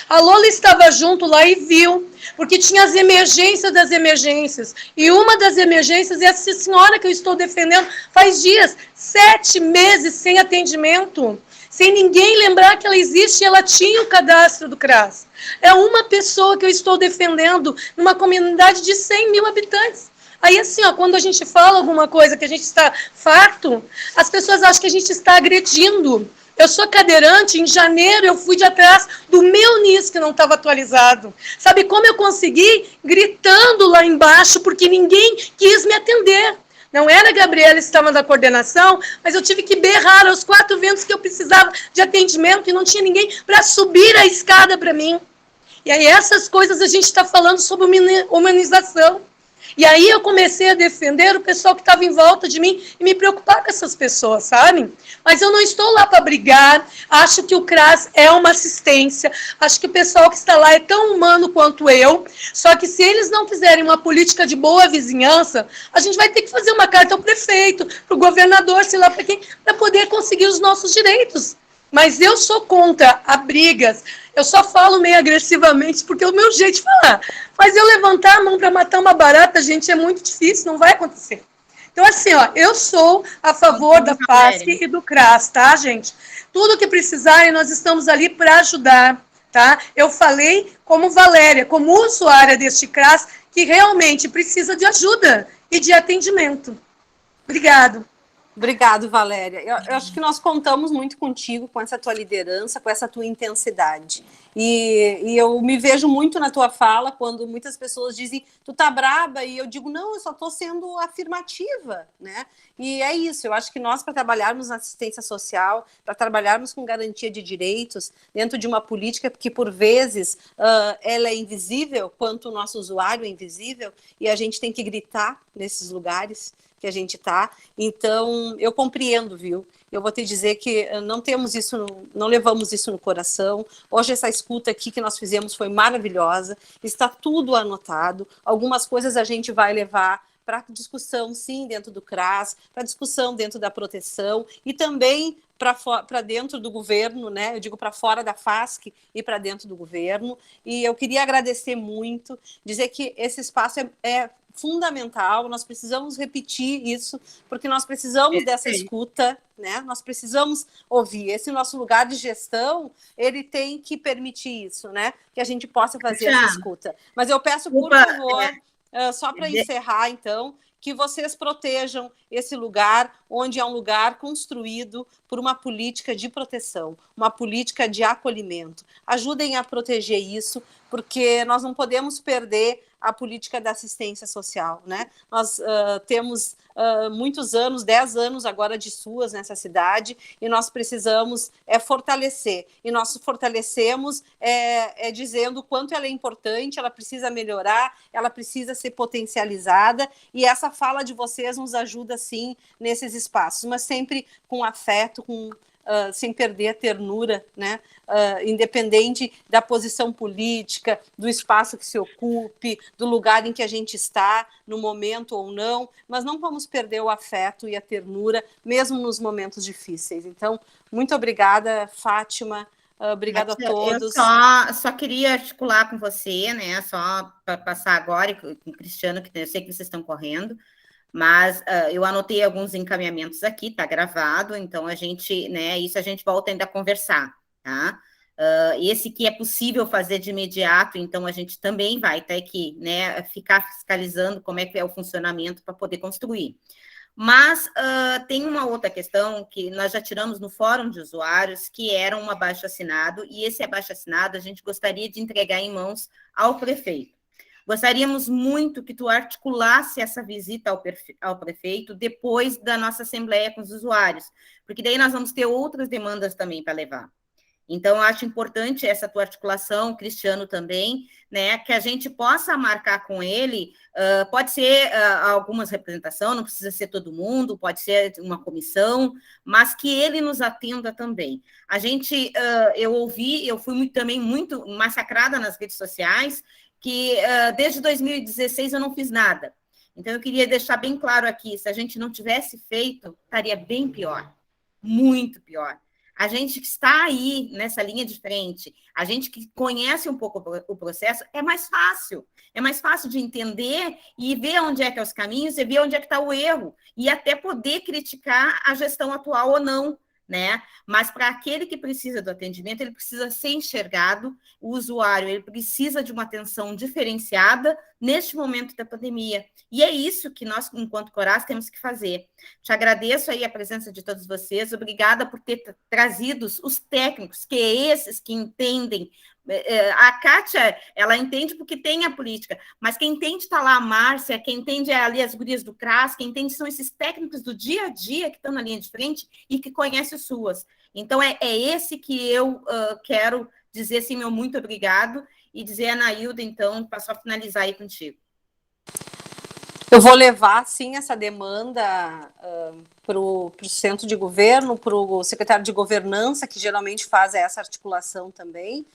A Lola estava junto lá e viu, porque tinha as emergências das emergências. E uma das emergências é essa senhora que eu estou defendendo faz dias, 7 meses sem atendimento, sem ninguém lembrar que ela existe e ela tinha o cadastro do CRAS. É uma pessoa que eu estou defendendo numa comunidade de 100 mil habitantes. Aí, assim, ó, quando a gente fala alguma coisa que a gente está farto, as pessoas acham que a gente está agredindo. Eu sou cadeirante, em janeiro eu fui de atrás do meu NIS que não estava atualizado. Sabe como eu consegui? Gritando lá embaixo, porque ninguém quis me atender. Não era a Gabriela que estava na coordenação, mas eu tive que berrar aos 4 ventos que eu precisava de atendimento e não tinha ninguém para subir a escada para mim. E aí essas coisas a gente está falando sobre humanização. E aí eu comecei a defender o pessoal que estava em volta de mim e me preocupar com essas pessoas, sabe? Mas eu não estou lá para brigar, acho que o CRAS é uma assistência, acho que o pessoal que está lá é tão humano quanto eu, só que se eles não fizerem uma política de boa vizinhança, a gente vai ter que fazer uma carta ao prefeito, para o governador, sei lá para quem, para poder conseguir os nossos direitos. Mas eu sou contra a brigas. Eu só falo meio agressivamente porque é o meu jeito de falar. Mas eu levantar a mão para matar uma barata, gente, é muito difícil, não vai acontecer. Então, assim, ó, eu sou a favor da FASC e do CRAS, tá, gente? Tudo que precisarem, nós estamos ali para ajudar, tá? Eu falei como Valéria, como usuária deste CRAS, que realmente precisa de ajuda e de atendimento. Obrigado. Obrigado, Valéria. Eu acho que nós contamos muito contigo, com essa tua liderança, com essa tua intensidade. E eu me vejo muito na tua fala, quando muitas pessoas dizem, tu tá braba, e eu digo, não, eu só estou sendo afirmativa, né? E é isso, eu acho que nós, para trabalharmos na assistência social, para trabalharmos com garantia de direitos, dentro de uma política que, por vezes, ela é invisível, quanto o nosso usuário é invisível, e a gente tem que gritar nesses lugares, que a gente está. Então, eu compreendo, viu? Eu vou te dizer que não temos isso, não levamos isso no coração. Hoje essa escuta aqui que nós fizemos foi maravilhosa, está tudo anotado. Algumas coisas a gente vai levar para discussão, sim, dentro do CRAS, para discussão dentro da proteção e também para dentro do governo, né? Eu digo para fora da FASC e para dentro do governo. E eu queria agradecer muito, dizer que esse espaço é fundamental, nós precisamos repetir isso, porque nós precisamos dessa escuta, né? Nós precisamos ouvir. Esse nosso lugar de gestão, ele tem que permitir isso, né? Que a gente possa fazer essa escuta. Mas eu peço, por favor, só para encerrar, então, que vocês protejam esse lugar, onde é um lugar construído por uma política de proteção, uma política de acolhimento. Ajudem a proteger isso, porque nós não podemos perder a política da assistência social, né? Nós temos muitos anos, 10 anos agora de SUAS nessa cidade, e nós precisamos fortalecer. E nós fortalecemos dizendo o quanto ela é importante, ela precisa melhorar, ela precisa ser potencializada, e essa fala de vocês nos ajuda, sim, nesses espaços, mas sempre com afeto, sem perder a ternura, né? Independente da posição política, do espaço que se ocupe, do lugar em que a gente está, no momento ou não, mas não vamos perder o afeto e a ternura, mesmo nos momentos difíceis. Então, muito obrigada, Fátima, obrigada a todos. Eu só queria articular com você, né? Só para passar agora, e com o Cristiano, que eu sei que vocês estão correndo, mas eu anotei alguns encaminhamentos aqui, tá gravado, então a gente, né, isso a gente volta ainda a conversar, tá? Esse que é possível fazer de imediato, então a gente também vai ter que, né, ficar fiscalizando como é que é o funcionamento para poder construir. Mas tem uma outra questão que nós já tiramos no fórum de usuários, que era um abaixo-assinado, e esse abaixo-assinado a gente gostaria de entregar em mãos ao prefeito. Gostaríamos muito que tu articulasse essa visita ao prefeito depois da nossa assembleia com os usuários, porque daí nós vamos ter outras demandas também para levar. Então, eu acho importante essa tua articulação, Cristiano também, né, que a gente possa marcar com ele, pode ser algumas representações, não precisa ser todo mundo, pode ser uma comissão, mas que ele nos atenda também. A gente, eu fui também muito massacrada nas redes sociais, que desde 2016 eu não fiz nada. Então, eu queria deixar bem claro aqui, se a gente não tivesse feito, estaria bem pior, muito pior. A gente que está aí nessa linha de frente, a gente que conhece um pouco o processo, é mais fácil de entender e ver onde é que é os caminhos e ver onde é que está o erro, e até poder criticar a gestão atual ou não, né? Mas para aquele que precisa do atendimento, ele precisa ser enxergado, o usuário, ele precisa de uma atenção diferenciada neste momento da pandemia. E é isso que nós, enquanto Coras, temos que fazer. Te agradeço aí a presença de todos vocês, obrigada por ter trazido os técnicos, que é esses que entendem. A Kátia, ela entende porque tem a política, mas quem entende está lá a Márcia, quem entende é ali as gurias do CRAS, quem entende são esses técnicos do dia a dia que estão na linha de frente e que conhecem as suas. Então, é esse que eu quero dizer, assim, meu muito obrigado, e dizer a Anailda, então, para só finalizar aí contigo. Eu vou levar, sim, essa demanda para o centro de governo, para o secretário de governança, que geralmente faz essa articulação também.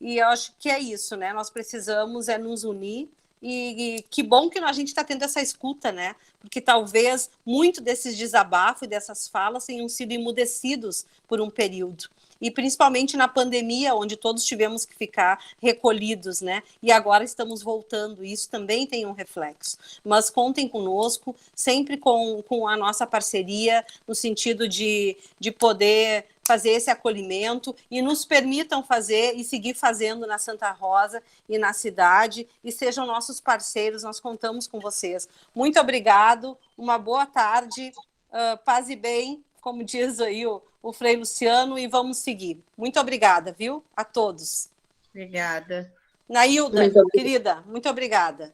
E eu acho que é isso, né? Nós precisamos nos unir, e que bom que a gente está tendo essa escuta, né? Porque talvez muito desses desabafos e dessas falas tenham sido emudecidos por um período. E principalmente na pandemia, onde todos tivemos que ficar recolhidos, né? E agora estamos voltando, e isso também tem um reflexo. Mas contem conosco, sempre com a nossa parceria, no sentido de poder fazer esse acolhimento, e nos permitam fazer e seguir fazendo na Santa Rosa e na cidade, e sejam nossos parceiros, nós contamos com vocês. Muito obrigado, uma boa tarde, paz e bem, como diz aí o Frei Luciano, e vamos seguir. Muito obrigada, viu? A todos. Obrigada. Nailda, querida, muito obrigada.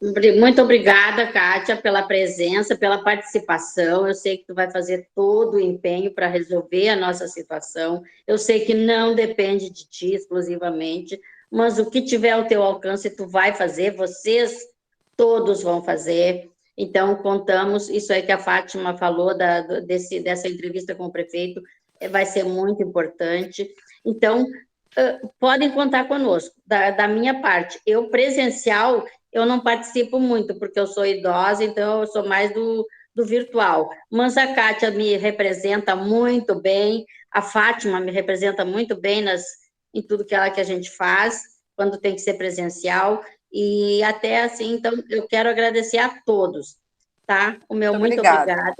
Muito obrigada, Kátia, pela presença, pela participação. Eu sei que tu vai fazer todo o empenho para resolver a nossa situação. Eu sei que não depende de ti exclusivamente, mas o que tiver ao teu alcance, tu vai fazer, vocês todos vão fazer. Então, contamos, isso aí que a Fátima falou, dessa entrevista com o prefeito, vai ser muito importante. Então, podem contar conosco. Da minha parte, eu presencial, eu não participo muito, porque eu sou idosa, então eu sou mais do virtual. Mas a Kátia me representa muito bem, a Fátima me representa muito bem em tudo que a gente faz, quando tem que ser presencial, e até assim, então, eu quero agradecer a todos, tá? O meu muito obrigada.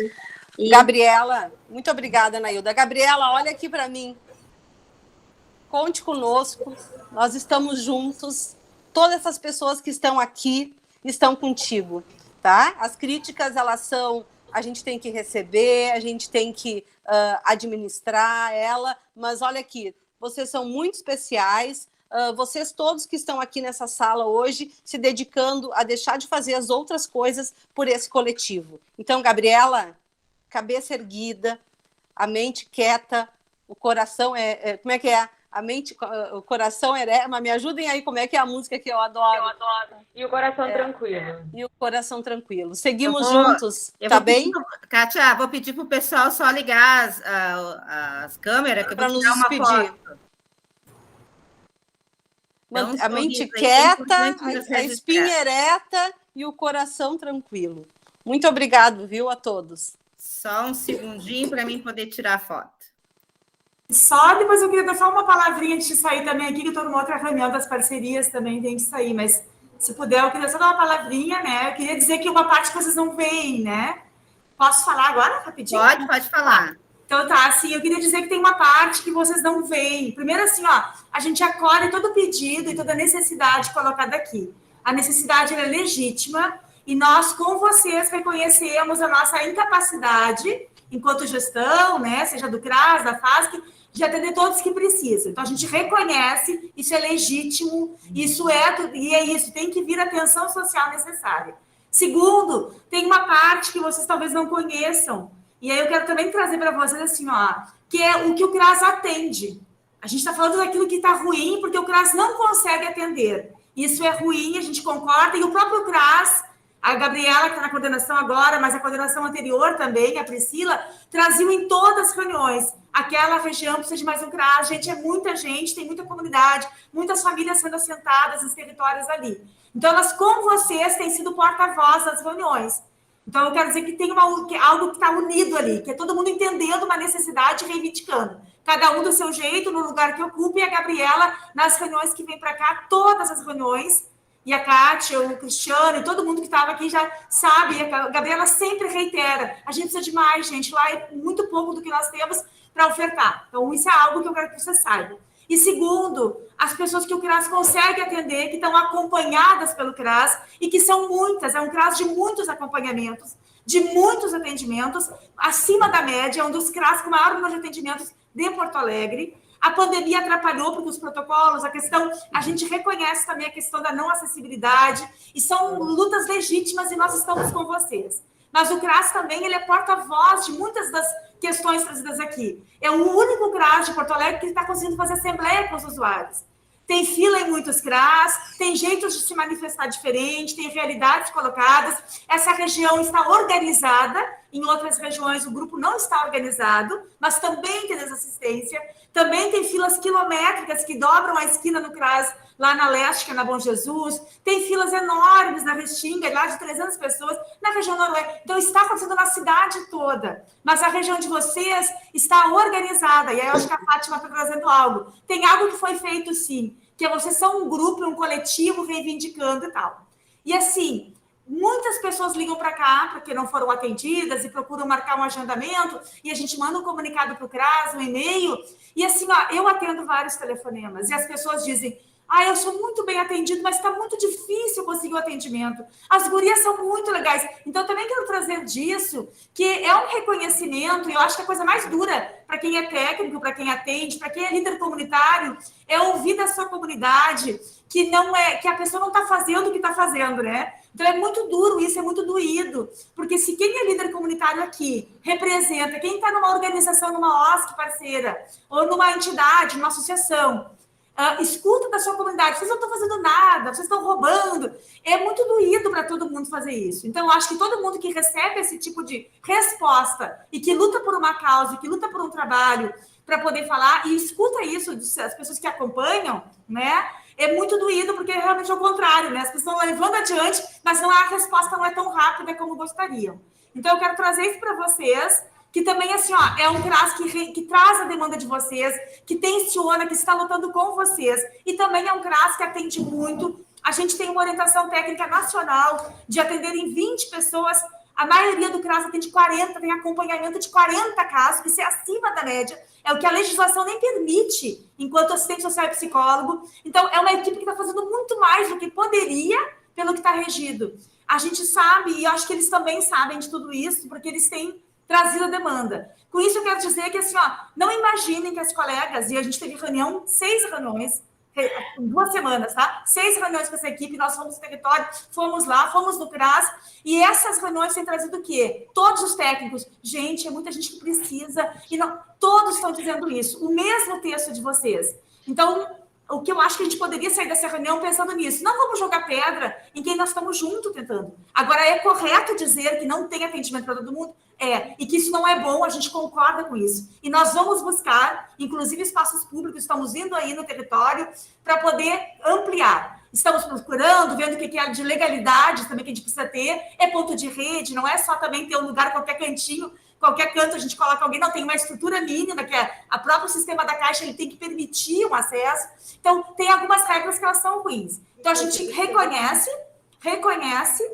E... Gabriela, muito obrigada, Anailda. Gabriela, olha aqui para mim. Conte conosco, nós estamos juntos, todas essas pessoas que estão aqui estão contigo, tá? As críticas, elas são, a gente tem que receber, a gente tem que administrar ela, mas olha aqui, vocês são muito especiais, vocês todos que estão aqui nessa sala hoje, se dedicando a deixar de fazer as outras coisas por esse coletivo. Então, Gabriela, cabeça erguida, a mente quieta, o coração como é que é? A mente, o coração mas me ajudem aí, como é que é a música que eu adoro? Eu adoro. E o coração tranquilo. E o coração tranquilo. Seguimos juntos, tá bem? Kátia, vou pedir para o pessoal só ligar as câmeras, que eu vou tirar uma foto. Então, a mente quieta, a espinha ereta e o coração tranquilo. Muito obrigado, viu, a todos. Só um segundinho para mim poder tirar a foto. Só depois eu queria dar só uma palavrinha antes de sair também aqui, que eu estou numa outra reunião das parcerias também, tem que sair, mas se puder, eu queria só dar uma palavrinha, né? Eu queria dizer que uma parte que vocês não veem, né? Posso falar agora, rapidinho? Pode falar. Então tá, assim, eu queria dizer que tem uma parte que vocês não veem. Primeiro, assim, ó, a gente acolhe todo pedido e toda necessidade colocada aqui. A necessidade é legítima e nós, com vocês, reconhecemos a nossa incapacidade, enquanto gestão, né, seja do CRAS, da FASC, de atender todos que precisam. Então, a gente reconhece, isso é legítimo, isso e é isso, tem que vir a atenção social necessária. Segundo, tem uma parte que vocês talvez não conheçam, e aí eu quero também trazer para vocês assim, ó, que é o que o CRAS atende. A gente está falando daquilo que está ruim, porque o CRAS não consegue atender. Isso é ruim, a gente concorda, e o próprio CRAS, a Gabriela, que está na coordenação agora, mas a coordenação anterior também, a Priscila, traziam em todas as reuniões. Aquela região precisa de mais um CRAS, gente, é muita gente, tem muita comunidade, muitas famílias sendo assentadas nos territórios ali. Então, elas, com vocês, têm sido porta-voz das reuniões. Então, eu quero dizer que tem algo que está unido ali, que é todo mundo entendendo uma necessidade e reivindicando. Cada um do seu jeito, no lugar que ocupa, e a Gabriela, nas reuniões que vem para cá, todas as reuniões, e a Kátia, o Cristiano, e todo mundo que estava aqui já sabe, a Gabriela sempre reitera, a gente precisa de mais, gente, lá é muito pouco do que nós temos para ofertar. Então, isso é algo que eu quero que você saiba. E segundo, as pessoas que o CRAS consegue atender, que estão acompanhadas pelo CRAS, e que são muitas, é um CRAS de muitos acompanhamentos, de muitos atendimentos, acima da média, é um dos CRAS com maior número de atendimentos de Porto Alegre. A pandemia atrapalhou porque os protocolos, a gente reconhece também a questão da não acessibilidade, e são lutas legítimas e nós estamos com vocês. Mas o CRAS também, ele é porta-voz de muitas das questões trazidas aqui. É o único CRAS de Porto Alegre que está conseguindo fazer assembleia com os usuários. Tem fila em muitos CRAS, tem jeitos de se manifestar diferente, tem realidades colocadas. Essa região está organizada, em outras regiões o grupo não está organizado, mas também tem desassistência. Também tem filas quilométricas que dobram a esquina no CRAS, lá na Leste, que é na Bom Jesus. Tem filas enormes na Restinga, lá de 300 pessoas, na região noroeste. Então, está acontecendo na cidade toda. Mas a região de vocês está organizada. E aí, eu acho que a Fátima está trazendo algo. Tem algo que foi feito, sim, que vocês são um grupo, um coletivo reivindicando e tal. E, assim, muitas pessoas ligam para cá porque não foram atendidas e procuram marcar um agendamento e a gente manda um comunicado para o CRAS, um e-mail. E, assim, ó, eu atendo vários telefonemas e as pessoas dizem: eu sou muito bem atendido, mas está muito difícil conseguir o atendimento. As gurias são muito legais. Então, eu também quero trazer disso, que é um reconhecimento, e eu acho que a coisa mais dura para quem é técnico, para quem atende, para quem é líder comunitário, é ouvir da sua comunidade que a pessoa não está fazendo o que está fazendo, né? Então, é muito duro isso, é muito doído. Porque se quem é líder comunitário aqui representa, quem está numa organização, numa OSC parceira, ou numa entidade, numa associação, escuta da sua comunidade. Vocês não estão fazendo nada, vocês estão roubando. É muito doído para todo mundo fazer isso. Então, eu acho que todo mundo que recebe esse tipo de resposta e que luta por uma causa, que luta por um trabalho, para poder falar, e escuta isso, as pessoas que acompanham, né? É muito doído, porque é realmente o contrário, né? As pessoas estão levando adiante, mas a resposta não é tão rápida como gostariam. Então, eu quero trazer isso para vocês, que também, assim, ó, é um CRAS que traz a demanda de vocês, que tensiona, que está lutando com vocês, e também é um CRAS que atende muito. A gente tem uma orientação técnica nacional de atender em 20 pessoas. A maioria do CRAS atende 40, tem acompanhamento de 40 casos, isso é acima da média. É o que a legislação nem permite, enquanto assistente social e psicólogo. Então, é uma equipe que está fazendo muito mais do que poderia, pelo que está regido. A gente sabe, e eu acho que eles também sabem de tudo isso, porque eles têm trazido a demanda. Com isso, eu quero dizer que, assim, ó, não imaginem que as colegas, e a gente teve 6 reuniões, em 2 semanas, tá? 6 reuniões com essa equipe, nós fomos no território, fomos lá, fomos no CRAS, e essas reuniões têm trazido o quê? Todos os técnicos, gente, é muita gente que precisa, e não, todos estão dizendo isso, o mesmo texto de vocês. Então, o que eu acho que a gente poderia sair dessa reunião pensando nisso. Não vamos jogar pedra em quem nós estamos juntos tentando. Agora, é correto dizer que não tem atendimento para todo mundo? E que isso não é bom, a gente concorda com isso. E nós vamos buscar, inclusive espaços públicos, estamos indo aí no território para poder ampliar. Estamos procurando, vendo o que é de legalidade também que a gente precisa ter, é ponto de rede, não é só também ter um lugar, qualquer cantinho, qualquer canto a gente coloca alguém, não, tem uma estrutura mínima, que é a próprio sistema da Caixa, ele tem que permitir um acesso. Então, tem algumas regras que elas são ruins. Então, a gente reconhece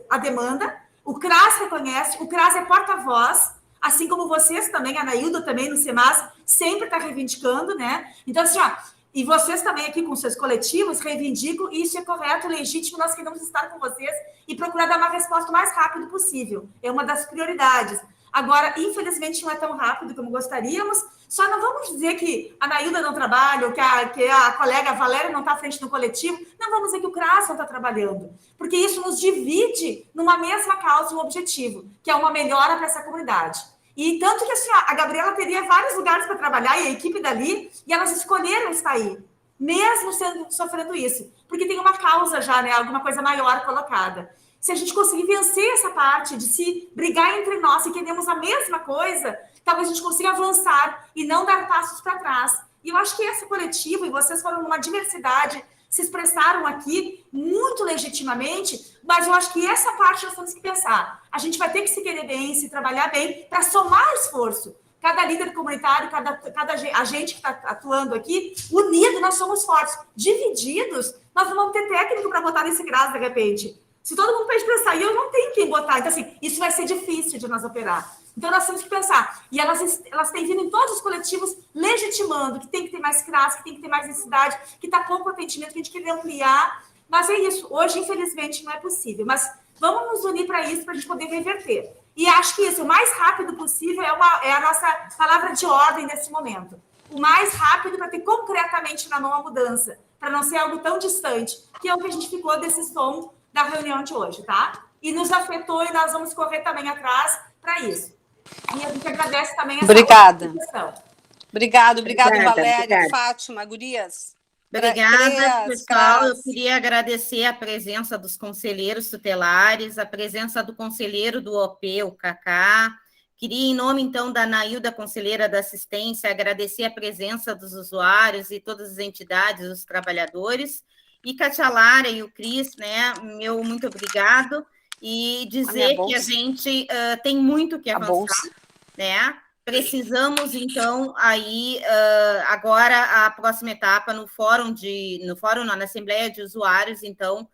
a demanda, o CRAS reconhece, o CRAS é porta-voz, assim como vocês também, a Anailda também no CEMAS, sempre está reivindicando, né? Então, assim, ó, e vocês também aqui com seus coletivos reivindicam, e isso é correto, legítimo, nós queremos estar com vocês e procurar dar uma resposta o mais rápido possível. É uma das prioridades. Agora, infelizmente, não é tão rápido como gostaríamos. Só não vamos dizer que a Anailda não trabalha, ou que a colega Valéria não está à frente do coletivo. Não vamos dizer que o CRAS não está trabalhando. Porque isso nos divide numa mesma causa, um objetivo, que é uma melhora para essa comunidade. E tanto que assim, a Gabriela teria vários lugares para trabalhar, e a equipe dali, e elas escolheram estar aí, mesmo sofrendo isso. Porque tem uma causa já, né? Alguma coisa maior colocada. Se a gente conseguir vencer essa parte de se brigar entre nós e queremos a mesma coisa, talvez a gente consiga avançar e não dar passos para trás. E eu acho que esse coletivo, e vocês foram numa diversidade, se expressaram aqui muito legitimamente, mas eu acho que essa parte nós temos que pensar. A gente vai ter que se querer bem, se trabalhar bem, para somar esforço. Cada líder comunitário, cada agente que está atuando aqui, unido, nós somos fortes. Divididos, nós não vamos ter técnico para botar nesse CRAS, de repente. Se todo mundo pede para sair, eu não tenho quem botar. Então, assim, isso vai ser difícil de nós operar. Então, nós temos que pensar. E elas têm vindo em todos os coletivos legitimando que tem que ter mais CRAS, que tem que ter mais necessidade, que está pouco atendimento, que a gente quer ampliar. Mas é isso. Hoje, infelizmente, não é possível. Mas vamos nos unir para isso, para a gente poder reverter. E acho que isso, o mais rápido possível, é a nossa palavra de ordem nesse momento. O mais rápido para ter concretamente na mão a mudança, para não ser algo tão distante, que é o que a gente ficou desse som da reunião de hoje, tá? E nos afetou e nós vamos correr também atrás para isso. E a gente agradece também essa participação. Obrigada, Valéria, Fátima, gurias. Obrigada, pessoal. Eu queria agradecer a presença dos conselheiros tutelares, a presença do conselheiro do OP, o Cacá. Queria, em nome, então, da Anailda, conselheira da assistência, agradecer a presença dos usuários e todas as entidades, os trabalhadores. E Kátia Lara e o Cris, né, meu muito obrigado, e dizer que a gente tem muito que avançar, né, precisamos, então, aí, agora, a próxima etapa na Assembleia de Usuários, então,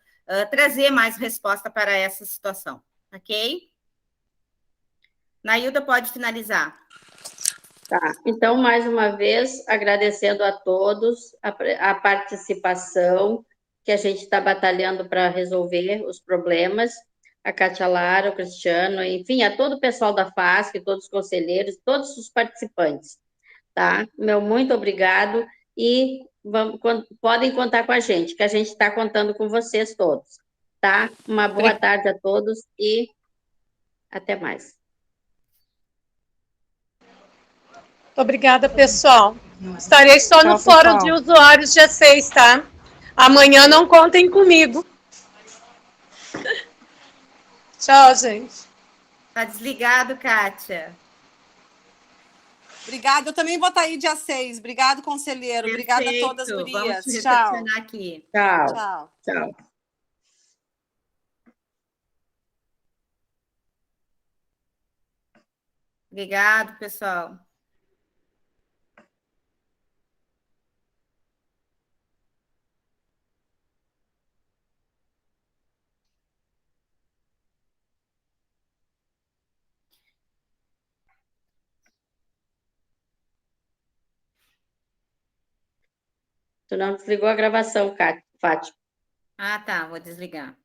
trazer mais resposta para essa situação, ok? Anailda, pode finalizar. Tá, então, mais uma vez, agradecendo a todos a participação, que a gente está batalhando para resolver os problemas, a Kátia Lara, o Cristiano, enfim, a todo o pessoal da FASC, todos os conselheiros, todos os participantes, tá? Meu muito obrigado e podem contar com a gente, que a gente está contando com vocês todos, tá? Uma boa tarde a todos e até mais. Muito obrigada, pessoal. Estarei só no Tchau, fórum pessoal. de usuários dia 6, tá? Amanhã não contem comigo. Tchau, gente. Tá desligado, Kátia. Obrigada, eu também vou estar aí dia 6. Obrigado, conselheiro. Obrigada a todas, Perfeito. gurias. Vamos te Tchau. recepcionar aqui. Tchau. Tchau. Tchau. Obrigado, pessoal. Tu não desligou a gravação, Fátima. Ah, tá. Vou desligar.